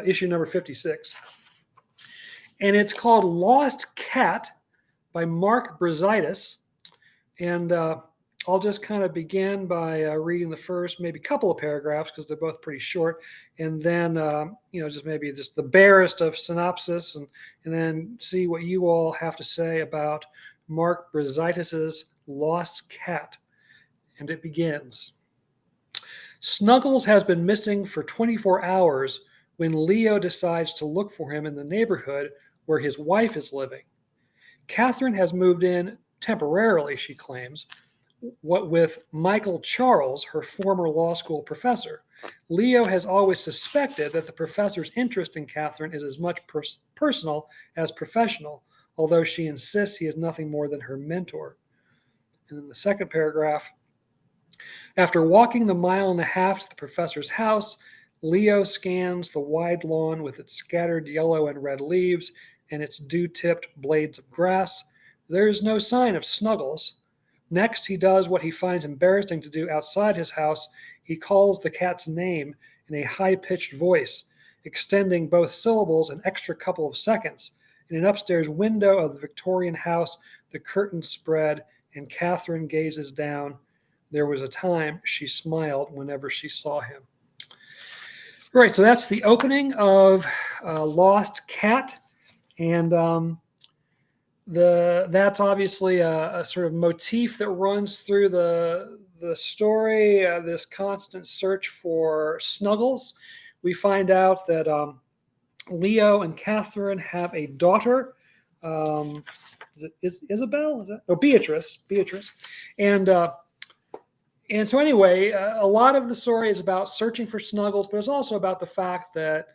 issue number 56. And it's called Lost Cat by Mark Brazaitis. And I'll just kind of begin by reading the first maybe couple of paragraphs, because they're both pretty short. And then, just the barest of synopsis, and then see what you all have to say about Mark Brazaitis's Lost Cat. And it begins. Snuggles has been missing for 24 hours when Leo decides to look for him in the neighborhood where his wife is living. Catherine has moved in temporarily, she claims, with Michael Charles, her former law school professor. Leo has always suspected that the professor's interest in Catherine is as much personal as professional, although she insists he is nothing more than her mentor. And then the second paragraph. After walking the 1.5 miles to the professor's house, Leo scans the wide lawn with its scattered yellow and red leaves and its dew-tipped blades of grass. There is no sign of Snuggles. Next, he does what he finds embarrassing to do outside his house. He calls the cat's name in a high-pitched voice, extending both syllables an extra couple of seconds. In an upstairs window of the Victorian house, the curtains spread, and Catherine gazes down. There was a time she smiled whenever she saw him. All right, so that's the opening of Lost Cat. And that's obviously a sort of motif that runs through the story, this constant search for Snuggles. We find out that Leo and Catherine have a daughter. Is it Isabel? Is that? Oh, Beatrice. And so anyway, a lot of the story is about searching for Snuggles, but it's also about the fact that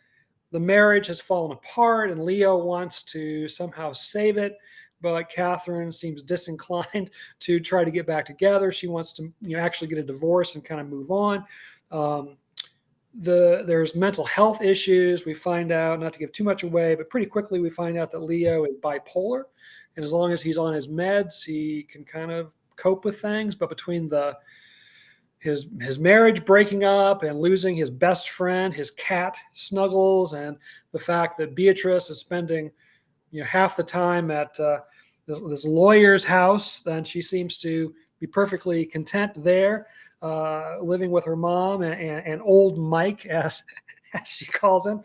the marriage has fallen apart, and Leo wants to somehow save it, but Catherine seems disinclined to try to get back together. She wants to, actually get a divorce and kind of move on. There's mental health issues. We find out, not to give too much away, but pretty quickly we find out that Leo is bipolar, and as long as he's on his meds, he can kind of cope with things. But between his marriage breaking up and losing his best friend, his cat Snuggles, and the fact that Beatrice is spending half the time at this lawyer's house, then she seems to be perfectly content there, living with her mom and old Mike, as she calls him.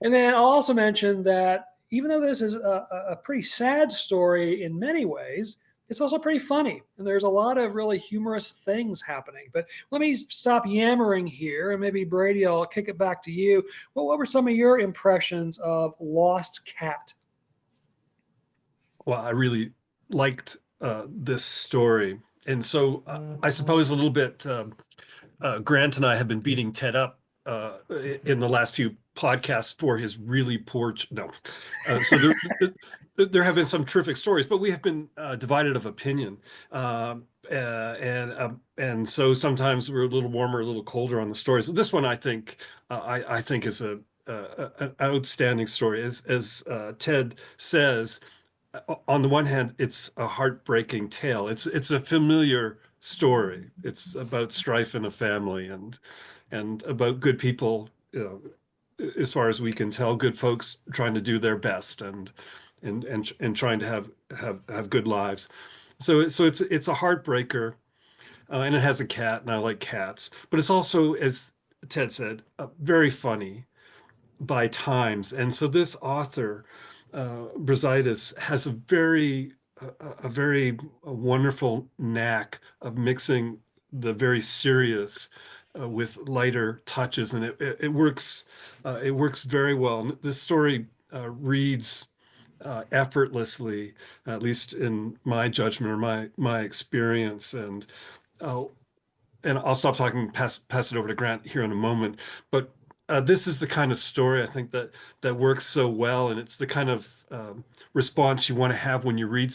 And then I'll also mention that even though this is a pretty sad story in many ways, it's also pretty funny. And there's a lot of really humorous things happening. But let me stop yammering here, and maybe Brady, I'll kick it back to you. What were some of your impressions of Lost Cat? Well, I really liked this story. And so I suppose a little bit, Grant and I have been beating Ted up in the last few podcasts for his really poor, no. So there have been some terrific stories, but we have been divided of opinion. And so sometimes we're a little warmer, a little colder on the stories. So this one, I think is an outstanding story. As Ted says, on the one hand, it's a heartbreaking tale. It's a familiar story. It's about strife in a family and about good people, as far as we can tell, good folks trying to do their best and trying to have good lives. So it's a heartbreaker, and it has a cat, and I like cats. But it's also, as Ted said, very funny by times. And so this author, Brazaitis, has a very wonderful knack of mixing the very serious with lighter touches, and it works very well. And this story reads effortlessly, at least in my judgment or my experience. And I'll stop talking, pass it over to Grant here in a moment. But this is the kind of story I think that works so well, and it's the kind of response you want to have when you read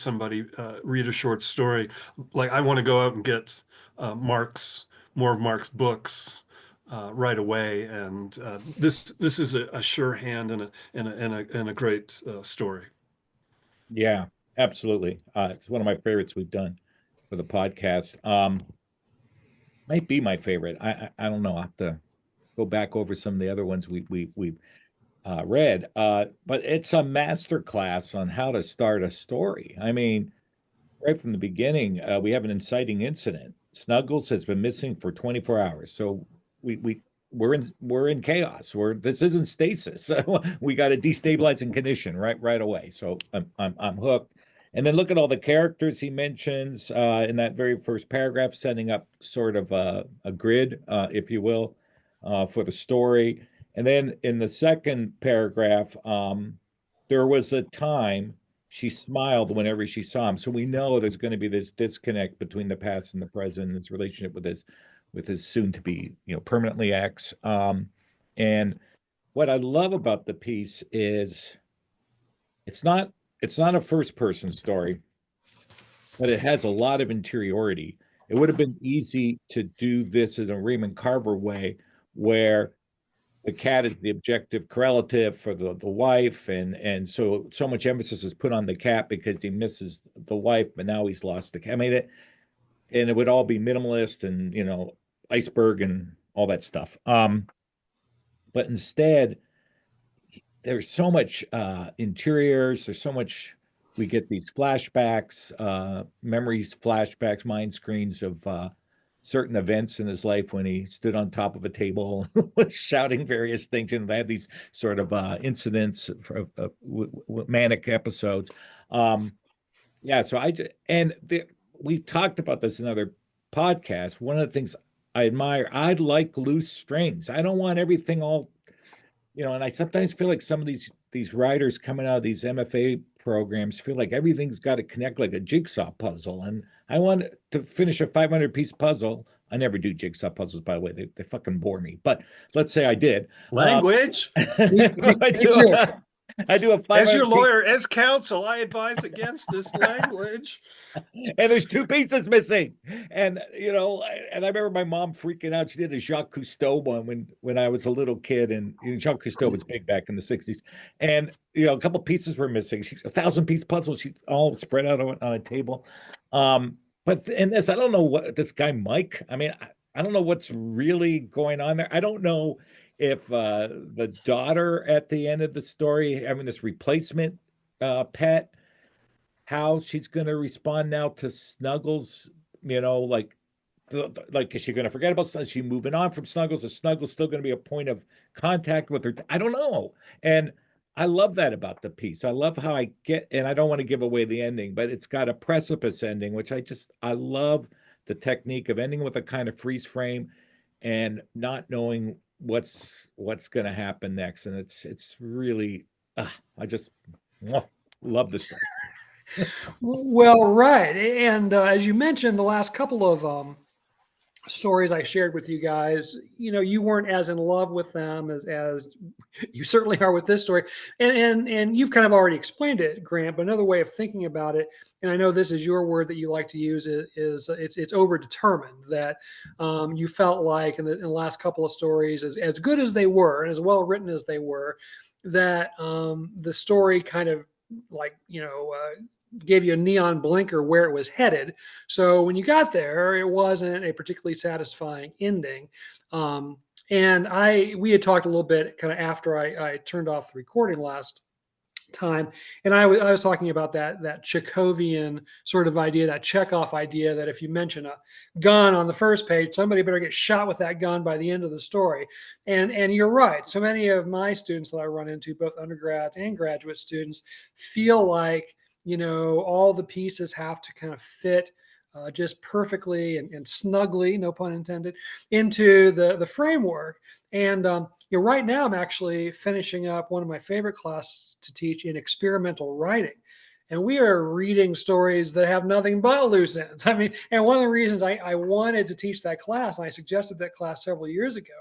read a short story. Like, I want to go out and get more of Mark's books right away, and this is a sure hand and a great story. Yeah, absolutely. It's one of my favorites we've done for the podcast. Might be my favorite. I don't know. I have to go back over some of the other ones we've read. But it's a master class on how to start a story. I mean, right from the beginning, we have an inciting incident. Snuggles has been missing for 24 hours. So we're in chaos. This isn't stasis. So we got a destabilizing condition right away. So I'm hooked. And then look at all the characters he mentions in that very first paragraph, setting up sort of a grid, if you will, for the story. And then in the second paragraph, there was a time she smiled whenever she saw him. So we know there's going to be this disconnect between the past and the present, his relationship with his soon to be, permanently ex. And what I love about the piece is it's not a first person story, but it has a lot of interiority. It would have been easy to do this in a Raymond Carver way, where the cat is the objective correlative for the wife, and so much emphasis is put on the cat because he misses the wife, but now he's lost the cat. I mean, it would all be minimalist and iceberg and all that stuff. But instead, there's so much interiors. There's so much. We get these flashbacks, memories, flashbacks, mind screens of certain events in his life when he stood on top of a table, was shouting various things, and they had these sort of incidents, manic episodes. Yeah, so we talked about this in other podcasts. One of the things I admire, I'd like loose strings. I don't want everything all, and I sometimes feel like some of these writers coming out of these MFA programs feel like everything's got to connect like a jigsaw puzzle. And I want to finish a 500-piece puzzle. I never do jigsaw puzzles, by the way. They fucking bore me. But let's say I did. Language. I do a 500 As your lawyer, as counsel, I advise against this language. And there's 2 pieces missing. And and I remember my mom freaking out. She did a Jacques Cousteau one when I was a little kid, and Jacques Cousteau was big back in the 60s. And a couple pieces were missing. She's 1,000-piece puzzle. She's all spread out on a table. But in this, I don't know what this guy Mike. I mean, I don't know what's really going on there. I don't know if the daughter at the end of the story having this replacement pet, how she's going to respond now to Snuggles, like is she going to forget about Snuggles? Is she moving on from Snuggles? Is Snuggles still going to be a point of contact with her? I don't know. And I love that about the piece. I love how and I don't want to give away the ending, but it's got a precipice ending, which I love the technique of ending with a kind of freeze frame and not knowing what's going to happen next. And it's really, I just love the story. Well, right. And as you mentioned, the last couple of stories I shared with you guys, you weren't as in love with them as you certainly are with this story. And you've kind of already explained it, Grant, but another way of thinking about it, and I know this is your word that you like to use, is it's overdetermined, that you felt like in the last couple of stories, as good as they were and as well written as they were, that the story kind of gave you a neon blinker where it was headed. So when you got there, it wasn't a particularly satisfying ending. And we had talked a little bit kind of after I turned off the recording last time, and I was talking about that Chekhovian sort of idea, that Chekhov idea, that if you mention a gun on the first page, somebody better get shot with that gun by the end of the story. And you're right. So many of my students that I run into, both undergrads and graduate students, feel like all the pieces have to kind of fit just perfectly and snugly, no pun intended, into the framework. And right now I'm actually finishing up one of my favorite classes to teach in experimental writing. And we are reading stories that have nothing but loose ends. I mean, and one of the reasons I wanted to teach that class, and I suggested that class several years ago,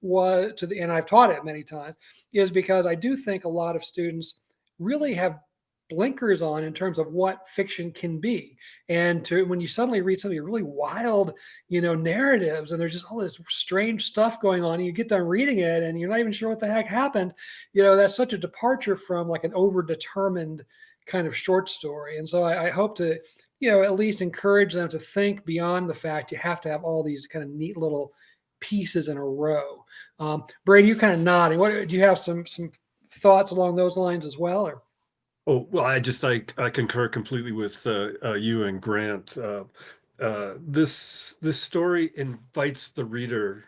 and I've taught it many times, is because I do think a lot of students really have blinkers on in terms of what fiction can be. And when you suddenly read something really wild, narratives, and there's just all this strange stuff going on, and you get done reading it and you're not even sure what the heck happened, that's such a departure from like an overdetermined kind of short story. And so I hope to, at least encourage them to think beyond the fact you have to have all these kind of neat little pieces in a row. Brady, you kind of nodding. Do you have some thoughts along those lines as well? Or? Oh, well, I concur completely with you and Grant. This story invites the reader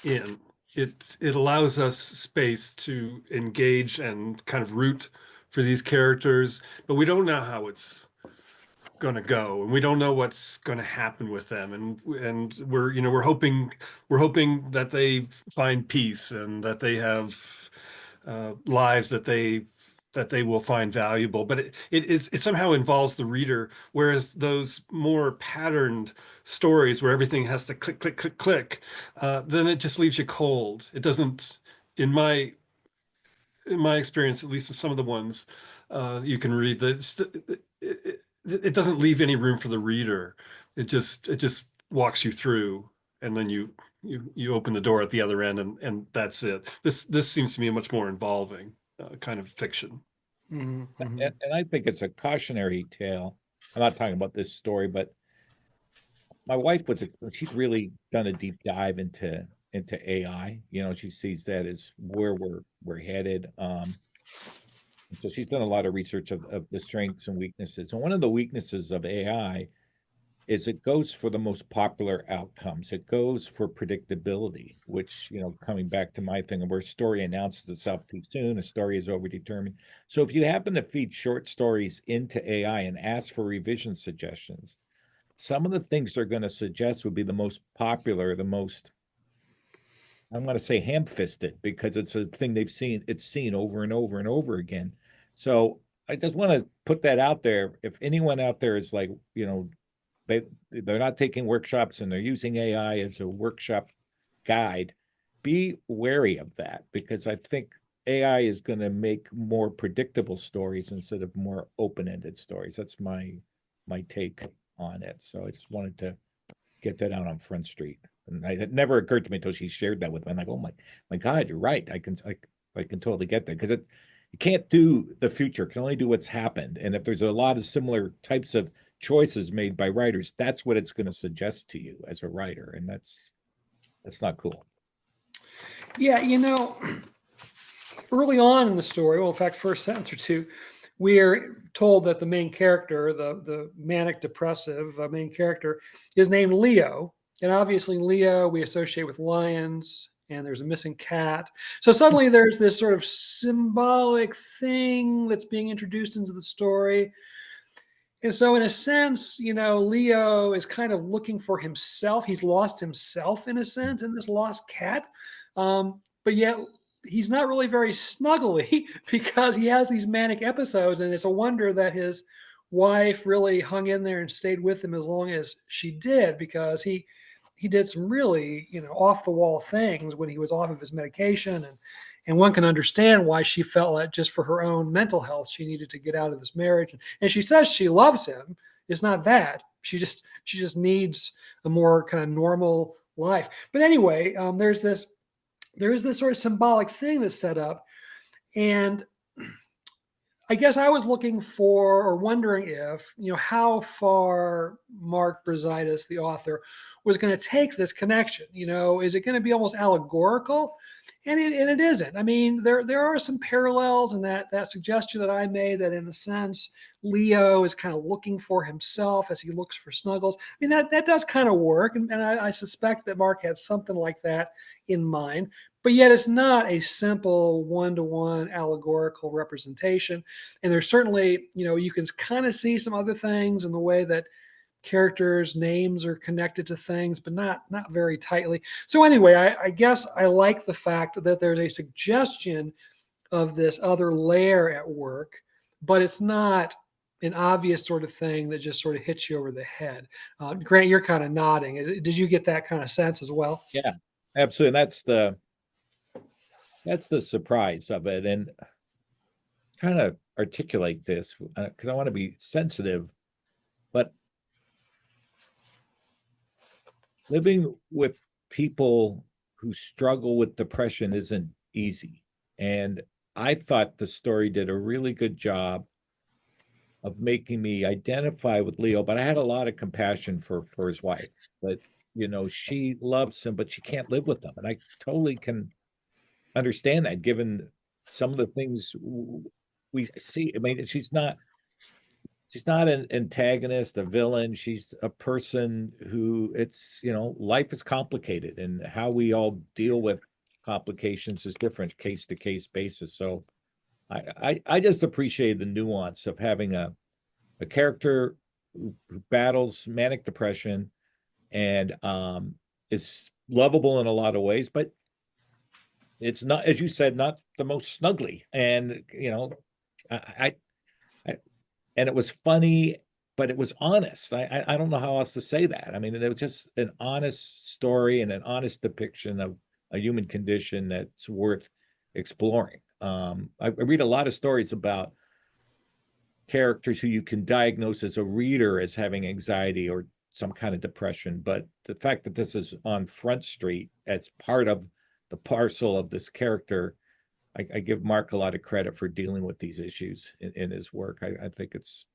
in. It allows us space to engage and kind of root for these characters, but we don't know how it's going to go, and we don't know what's going to happen with them, and we're hoping that they find peace and that they have lives that they will find valuable, but it somehow involves the reader, whereas those more patterned stories where everything has to click, click, click, click, then it just leaves you cold. It doesn't, in my experience, at least in some of the ones you can read, that it doesn't leave any room for the reader. It just walks you through, and then you open the door at the other end, and that's it. This seems to me a much more involving kind of fiction. Mm-hmm. And I think it's a cautionary tale. I'm not talking about this story, but my wife she's really done a deep dive into AI. She sees that as where we're headed. So she's done a lot of research of the strengths and weaknesses. And one of the weaknesses of AI is it goes for the most popular outcomes. It goes for predictability, which, coming back to my thing, where a story announces itself too soon, a story is overdetermined. So if you happen to feed short stories into AI and ask for revision suggestions, some of the things they're going to suggest would be the most popular, the most, I'm going to say ham-fisted, because it's a thing it's seen over and over and over again. So I just want to put that out there. If anyone out there is like, they're not taking workshops and they're using AI as a workshop guide, be wary of that, because I think AI is going to make more predictable stories instead of more open-ended stories. That's my take on it. So I just wanted to get that out on Front Street. And it never occurred to me until she shared that with me. I'm like, oh my God, you're right. I can totally get that, because you can't do the future, can only do what's happened. And if there's a lot of similar types of choices made by writers, that's what it's going to suggest to you as a writer. And that's not cool. Yeah, early on in the story, well, in fact, first sentence or two, we're told that the main character, the manic depressive main character, is named Leo. And obviously, Leo we associate with lions, and there's a missing cat. So suddenly there's this sort of symbolic thing that's being introduced into the story. And so, in a sense, Leo is kind of looking for himself. He's lost himself, in a sense, in this lost cat. But yet, he's not really very snuggly because he has these manic episodes. And it's a wonder that his wife really hung in there and stayed with him as long as she did, because he did some really, off the wall things when he was off of his medication. And one can understand why she felt like, just for her own mental health, she needed to get out of this marriage. And she says she loves him. It's not that. She just needs a more kind of normal life. But anyway, there is this sort of symbolic thing that's set up. And I guess I was looking for, or wondering if, how far Mark Brazaitis, the author, was going to take this connection. Is it going to be almost allegorical? And it isn't. I mean, there are some parallels in that suggestion that I made, that in a sense, Leo is kind of looking for himself as he looks for Snuggles. I mean, that does kind of work. And I suspect that Mark had something like that in mind. But yet it's not a simple one-to-one allegorical representation. And there's certainly, you can kind of see some other things in the way that characters' names are connected to things, but not very tightly. So anyway, I guess I like the fact that there's a suggestion of this other layer at work, but it's not an obvious sort of thing that just sort of hits you over the head. Grant, you're kind of nodding. Did you get that kind of sense as well? Yeah, absolutely. That's the surprise of it. And trying to articulate this, because I want to be sensitive, but living with people who struggle with depression isn't easy. And I thought the story did a really good job of making me identify with Leo, but I had a lot of compassion for his wife. But, she loves him, but she can't live with him. And I totally can understand that, given some of the things we see. I mean, she's not an antagonist, a villain. She's a person who, life is complicated, and how we all deal with complications is different, case to case basis. So I just appreciate the nuance of having a character who battles manic depression and is lovable in a lot of ways, but it's not, as you said, not the most snuggly. And and it was funny, but it was honest. I don't know how else to say that. I mean, it was just an honest story and an honest depiction of a human condition that's worth exploring. I read a lot of stories about characters who you can diagnose as a reader as having anxiety or some kind of depression, but the fact that this is on Front Street as part of the parcel of this character, I give Mark a lot of credit for dealing with these issues in his work. I think it's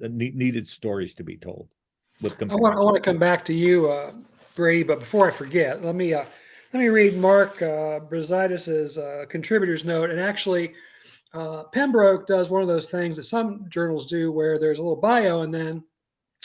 needed stories to be told. I want to come back to you, Brady, but before I forget, let me read Mark Brazaitis's contributor's note. And actually, Pembroke does one of those things that some journals do, where there's a little bio, and then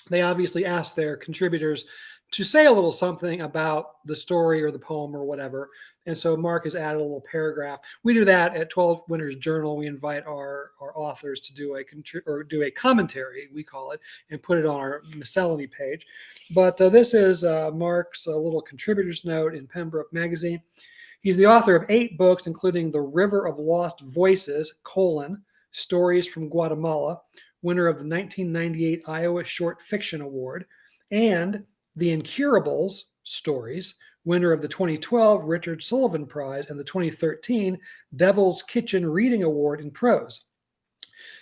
they obviously ask their contributors to say a little something about the story or the poem or whatever. And so Mark has added a little paragraph. We do that at 12 Winters Journal. We invite our authors to do a commentary, we call it, and put it on our miscellany page. But this is Mark's little contributor's note in Pembroke Magazine. He's the author of 8 books, including The River of Lost Voices, Stories from Guatemala, winner of the 1998 Iowa Short Fiction Award, and The Incurables stories, winner of the 2012 Richard Sullivan Prize and the 2013 Devil's Kitchen Reading Award in prose.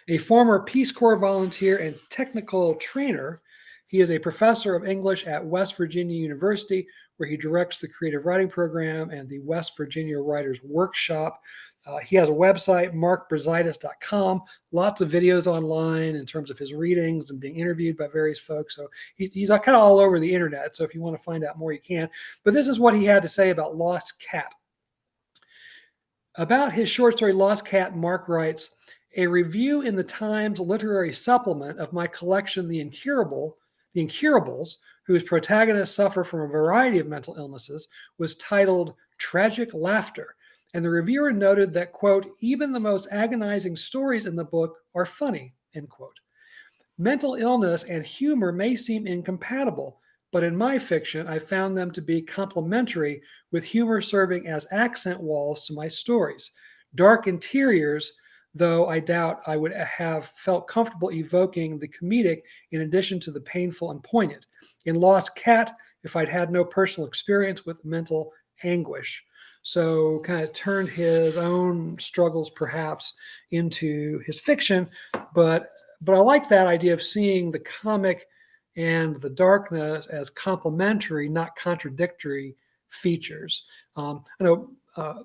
A former Peace Corps volunteer and technical trainer, he is a professor of English at West Virginia University, where he directs the creative writing program and the West Virginia Writers Workshop. He has a website, markbrazaitis.com, lots of videos online in terms of his readings and being interviewed by various folks. So he's kind of all over the internet. So if you want to find out more, you can. But this is what he had to say about Lost Cat. About his short story, Lost Cat, Mark writes, a review in the Times literary supplement of my collection, The Incurables, whose protagonists suffer from a variety of mental illnesses, was titled Tragic Laughter. And the reviewer noted that, quote, even the most agonizing stories in the book are funny, end quote. Mental illness and humor may seem incompatible, but in my fiction, I found them to be complementary, with humor serving as accent walls to my stories. Dark interiors, though I doubt I would have felt comfortable evoking the comedic in addition to the painful and poignant. In Lost Cat, if I'd had no personal experience with mental anguish. So kind of turned his own struggles perhaps into his fiction, but I like that idea of seeing the comic and the darkness as complementary, not contradictory features. I know,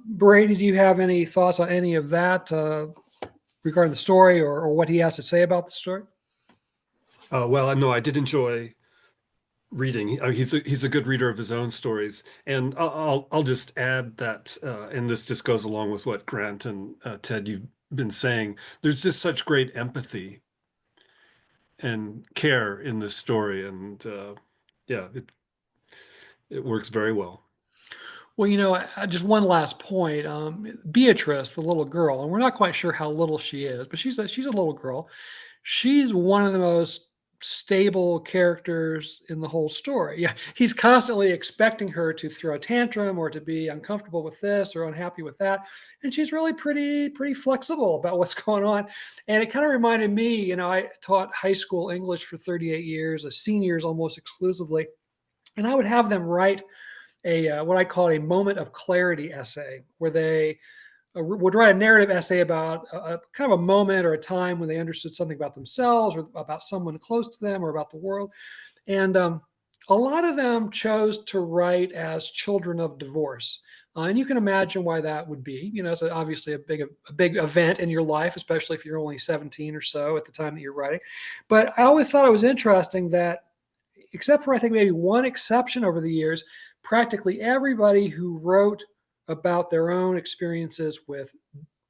Brady, do you have any thoughts on any of that regarding the story or what he has to say about the story? Well, I know I did enjoy reading. He's a good reader of his own stories, and I'll just add that, and this just goes along with what Grant and Ted you've been saying. There's just such great empathy and care in this story, and yeah, it works very well. Well, just one last point. Beatrice, the little girl, and we're not quite sure how little she is, but she's a little girl. She's one of the most stable characters in the whole story. Yeah, he's constantly expecting her to throw a tantrum or to be uncomfortable with this or unhappy with that, and she's really pretty flexible about what's going on. And it kind of reminded me, I taught high school English for 38 years, seniors almost exclusively, and I would have them write a what I call a moment of clarity essay, where they would write a narrative essay about a kind of a moment or a time when they understood something about themselves or about someone close to them or about the world. And a lot of them chose to write as children of divorce. And you can imagine why that would be. It's obviously a big event in your life, especially if you're only 17 or so at the time that you're writing. But I always thought it was interesting that, except for I think maybe one exception over the years, practically everybody who wrote about their own experiences with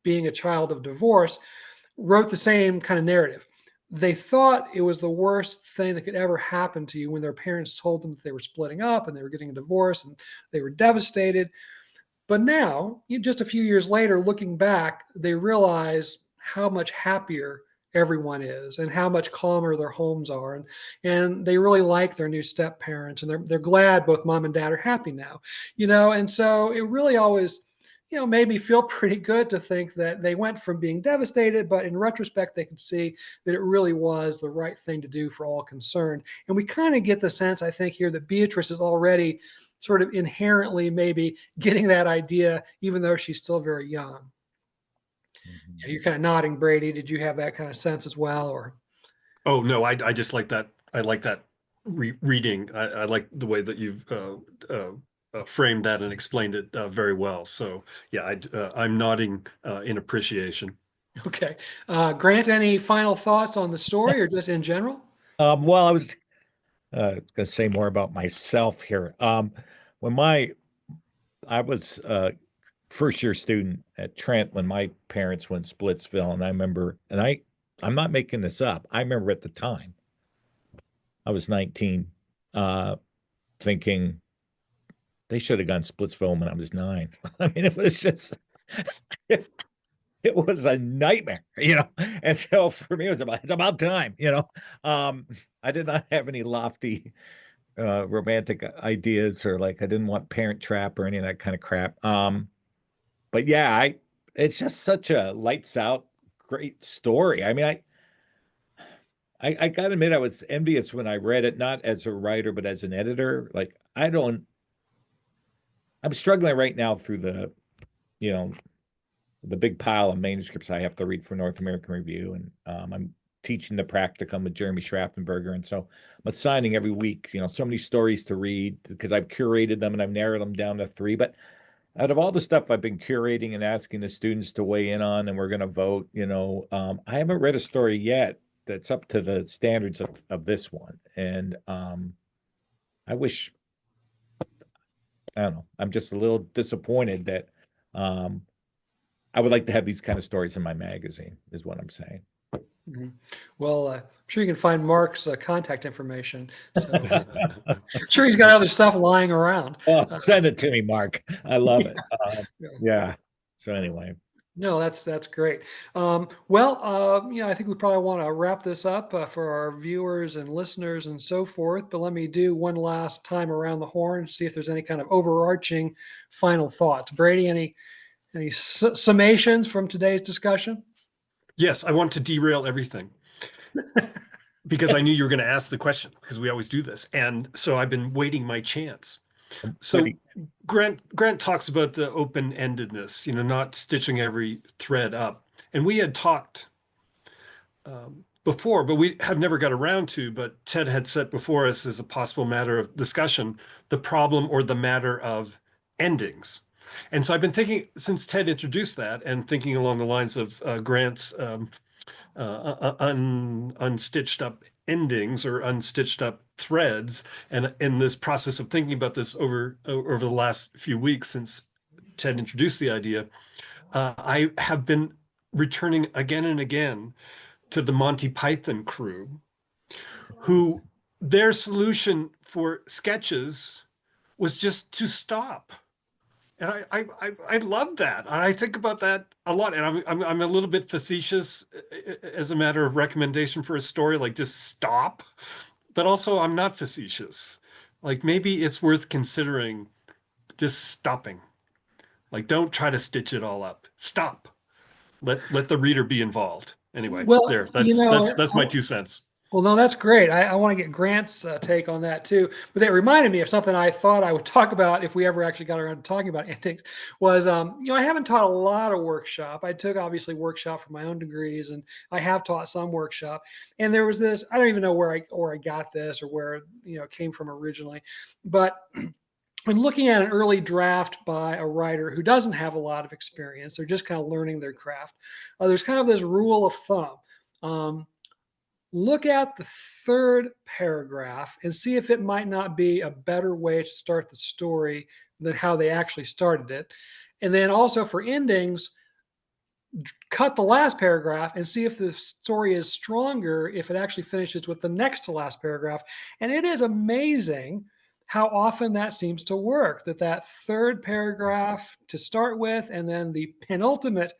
being a child of divorce wrote the same kind of narrative. They thought it was the worst thing that could ever happen to you when their parents told them that they were splitting up and they were getting a divorce, and they were devastated. But now, just a few years later, looking back, they realize how much happier everyone is and how much calmer their homes are, and they really like their new step parents, and they're glad both mom and dad are happy now. And so it really always made me feel pretty good to think that they went from being devastated, but in retrospect they could see that it really was the right thing to do for all concerned. And we kind of get the sense, I think, here that Beatrice is already sort of inherently maybe getting that idea, even though she's still very young. Mhm. Yeah, you're kind of nodding, Brady. Did you have that kind of sense as well, or? Oh no, I just like that. I like that reading. I like the way that you've framed that and explained it very well. So yeah, I'm nodding in appreciation. Okay. Grant, any final thoughts on the story or just in general? Well, I was going to say more about myself here. When I was a first year student at Trent when my parents went Splitsville, and I remember, and I'm not making this up. I remember at the time I was 19, thinking they should have gone Splitsville when I was 9. I mean, it was just it was a nightmare. And so for me, it's about time. I did not have any lofty romantic ideas, or like I didn't want Parent Trap or any of that kind of crap. But yeah, it's just such a lights out great story. I mean, I gotta admit, I was envious when I read it, not as a writer, but as an editor. Like, I'm struggling right now through you know, the big pile of manuscripts I have to read for North American Review. And I'm teaching the practicum with Jeremy Schraffenberger. And so I'm assigning every week, so many stories to read because I've curated them and I've narrowed them down to 3. But out of all the stuff I've been curating and asking the students to weigh in on, and we're going to vote, I haven't read a story yet that's up to the standards of this one. And I wish, I don't know, I'm just a little disappointed that I would like to have these kind of stories in my magazine, is what I'm saying. Mm-hmm. Well, I'm sure you can find Mark's contact information. So I'm sure he's got other stuff lying around. Oh, send it to me, Mark. I love it. Yeah. Yeah. So anyway. No, that's great. I think we probably want to wrap this up for our viewers and listeners and so forth. But let me do one last time around the horn to see if there's any kind of overarching final thoughts. Brady, any summations from today's discussion? Yes, I want to derail everything because I knew you were going to ask the question, because we always do this. And so I've been waiting my chance. So Grant talks about the open-endedness, not stitching every thread up. And we had talked before, but we have never got around to, but Ted had set before us as a possible matter of discussion, the problem or the matter of endings. And so I've been thinking, since Ted introduced that, and thinking along the lines of Grant's unstitched up endings or unstitched up threads, and in this process of thinking about this over the last few weeks since Ted introduced the idea, I have been returning again and again to the Monty Python crew, who their solution for sketches was just to stop. And I love that. I think about that a lot. And I'm a little bit facetious as a matter of recommendation for a story, like just stop. But also I'm not facetious. Like maybe it's worth considering just stopping. Like don't try to stitch it all up. Stop. Let the reader be involved. Anyway, Well, there. That's my 2 cents. Well, no, that's great. I want to get Grant's take on that too. But that reminded me of something I thought I would talk about if we ever actually got around to talking about endings. Was I haven't taught a lot of workshop. I took obviously workshop for my own degrees, and I have taught some workshop. And there was this. I don't even know where I got this or where it came from originally, but when looking at an early draft by a writer who doesn't have a lot of experience, they're just kind of learning their craft. There's kind of this rule of thumb. Look at the 3rd paragraph and see if it might not be a better way to start the story than how they actually started it. And then also for endings, cut the last paragraph and see if the story is stronger if it actually finishes with the next to last paragraph. And it is amazing how often that seems to work, that 3rd paragraph to start with, and then the penultimate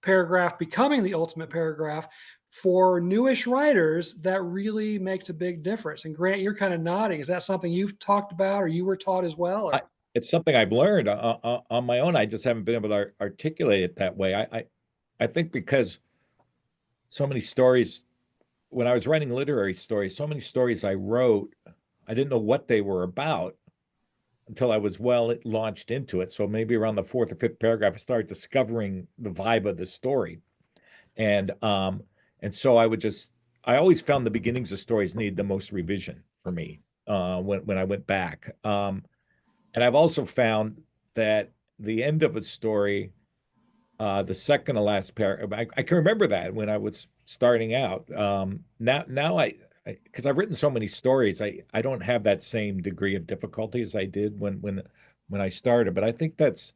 paragraph becoming the ultimate paragraph. For newish writers, that really makes a big difference. And Grant, you're kind of nodding. Is that something you've talked about or you were taught as well? Or? It's something I've learned on my own. I just haven't been able to articulate it that way. I think because so many stories, when I was writing literary stories, so many stories I wrote, I didn't know what they were about until I was well launched into it. So maybe around the 4th or 5th paragraph, I started discovering the vibe of the story. And so I always found the beginnings of stories need the most revision for me when I went back. And I've also found that the end of a story, the second to last paragraph, I can remember that when I was starting out. Now because I've written so many stories, I don't have that same degree of difficulty as I did when I started. But I think that's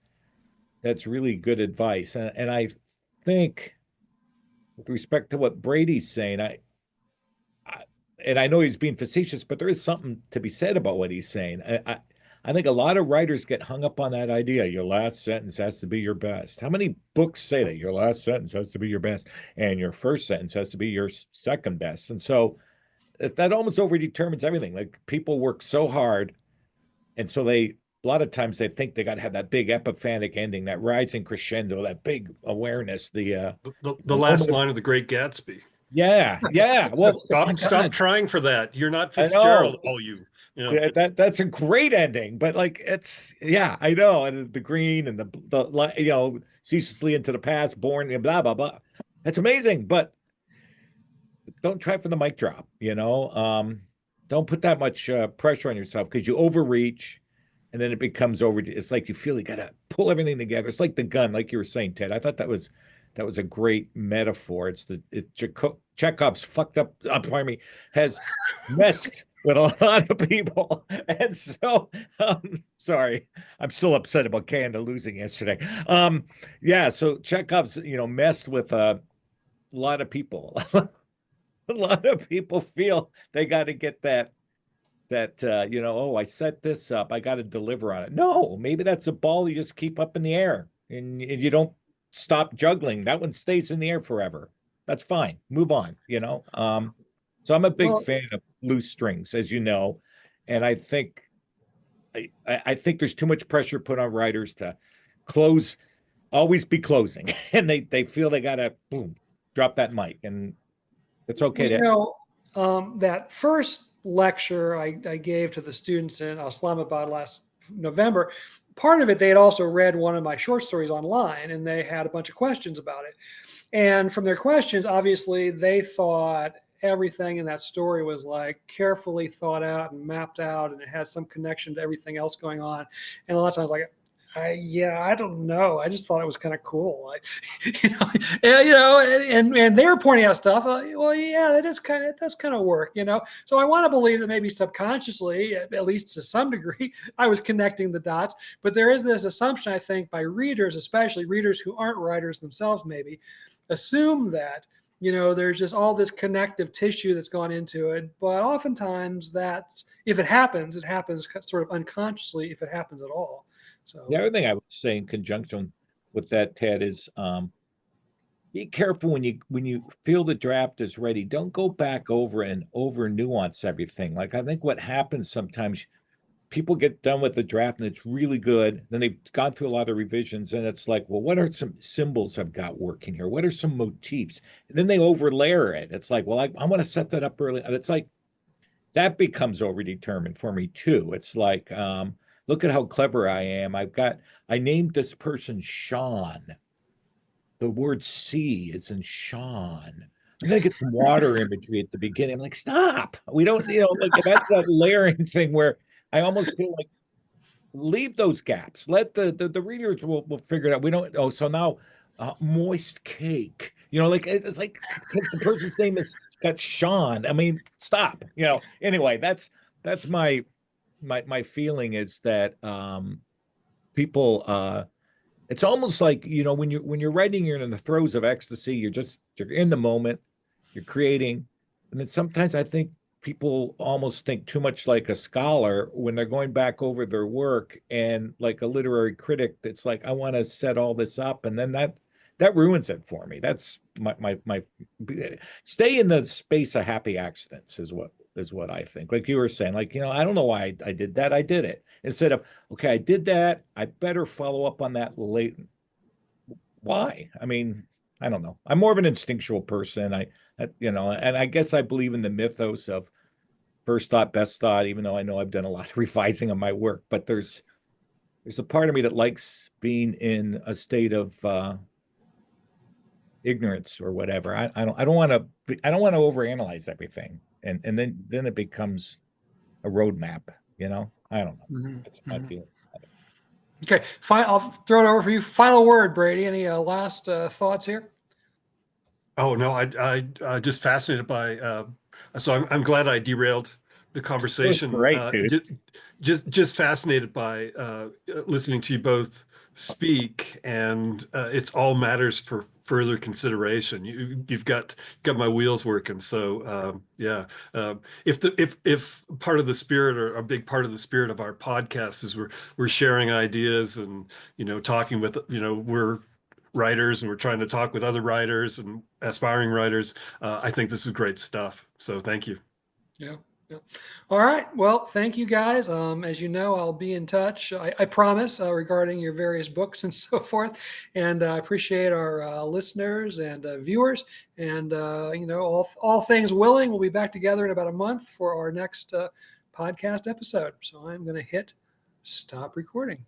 really good advice. And I think, with respect to what Brady's saying, and I know he's being facetious, but there is something to be said about what he's saying. I think a lot of writers get hung up on that idea. Your last sentence has to be your best. How many books say that? Your last sentence has to be your best, and your first sentence has to be your second best. And so that almost overdetermines everything. Like, people work so hard, and so a lot of times they think they got to have that big epiphanic ending, that rising crescendo, that big awareness, the last line of The Great Gatsby. Yeah, yeah. Well, my Stop God, trying for that. You're not I know. Fitzgerald, all you know. Yeah, that's a great ending, but like it's yeah, I know, and the green and the ceaselessly into the past, born and blah blah blah. That's amazing, but don't try for the mic drop. Don't put that much pressure on yourself because you overreach, and then it becomes over. It's like you feel you got to pull everything together. It's like the gun, like you were saying, Ted. I thought that was a great metaphor. Chekhov's fucked up. Pardon me, has messed with a lot of people, and so sorry, I'm still upset about Canada losing yesterday. Yeah, so Chekhov's messed with a lot of people. A lot of people feel they got to get that oh, I set this up, I got to deliver on it. No, maybe that's a ball you just keep up in the air and you don't stop juggling. That one stays in the air forever. That's fine. Move on. So I'm a big Well, fan of loose strings, as you know, and I think there's too much pressure put on writers to close, always be closing, and they feel they gotta boom, drop that mic, and it's okay to. that first lecture I gave to the students in Islamabad last November, part of it, they had also read one of my short stories online and they had a bunch of questions about it. And from their questions, obviously, they thought everything in that story was like carefully thought out and mapped out and it has some connection to everything else going on. And a lot of times, like, I don't know. I just thought it was kind of cool. Like, and they were pointing out stuff. Well, yeah, that does kind of work. So I want to believe that maybe subconsciously, at least to some degree, I was connecting the dots. But there is this assumption, I think, by readers, especially readers who aren't writers themselves, maybe assume that there's just all this connective tissue that's gone into it. But oftentimes, that's if it happens sort of unconsciously, if it happens at all. So The other thing I would say in conjunction with that, Ted, is be careful when you feel the draft is ready. Don't go back over and over nuance everything. Like I think what happens sometimes, people get done with the draft and it's really good. Then they've gone through a lot of revisions, and it's like, well, what are some symbols I've got working here? What are some motifs? And then they overlayer it. It's like, well, I want to set that up early. And it's like that becomes overdetermined for me too. It's like, look at how clever I am. I named this person Sean. The word sea is in Sean. I'm gonna get some water imagery at the beginning. I'm like, stop. We don't, like that's that layering thing where I almost feel like leave those gaps. Let the readers will figure it out. We don't. Oh, so now moist cake. Like it's like the person's name is got Sean. I mean, stop. Anyway, that's my feeling is that people it's almost like when you're writing, you're in the throes of ecstasy, you're in the moment, you're creating, and then sometimes I think people almost think too much like a scholar when they're going back over their work, and like a literary critic that's like, I want to set all this up, and then that ruins it for me. That's my stay in the space of happy accidents is what I think. Like you were saying, like, I don't know why I did that. I did it. Instead of, okay, I did that. I better follow up on that late. Why? I mean, I don't know. I'm more of an instinctual person. And I guess I believe in the mythos of first thought, best thought, even though I know I've done a lot of revising of my work, but there's a part of me that likes being in a state of ignorance or whatever. I don't want to overanalyze everything, and then it becomes a roadmap. I don't know. That's my feeling. Okay, I'll throw it over for you. Final word, Brady. Any last thoughts here? Oh no, I just fascinated by. So I'm glad I derailed the conversation. Great, dude. Just fascinated by listening to you both speak, and it's all matters for further consideration. You've got my wheels working. So yeah, if part of the spirit, or a big part of the spirit of our podcast is we're sharing ideas and talking with we're writers and we're trying to talk with other writers and aspiring writers. I think this is great stuff. So thank you. Yeah. Yeah. All right. Well, thank you guys. As you know, I'll be in touch. I promise regarding your various books and so forth. And I appreciate our listeners and viewers. And all things willing, we'll be back together in about a month for our next podcast episode. So I'm going to hit stop recording.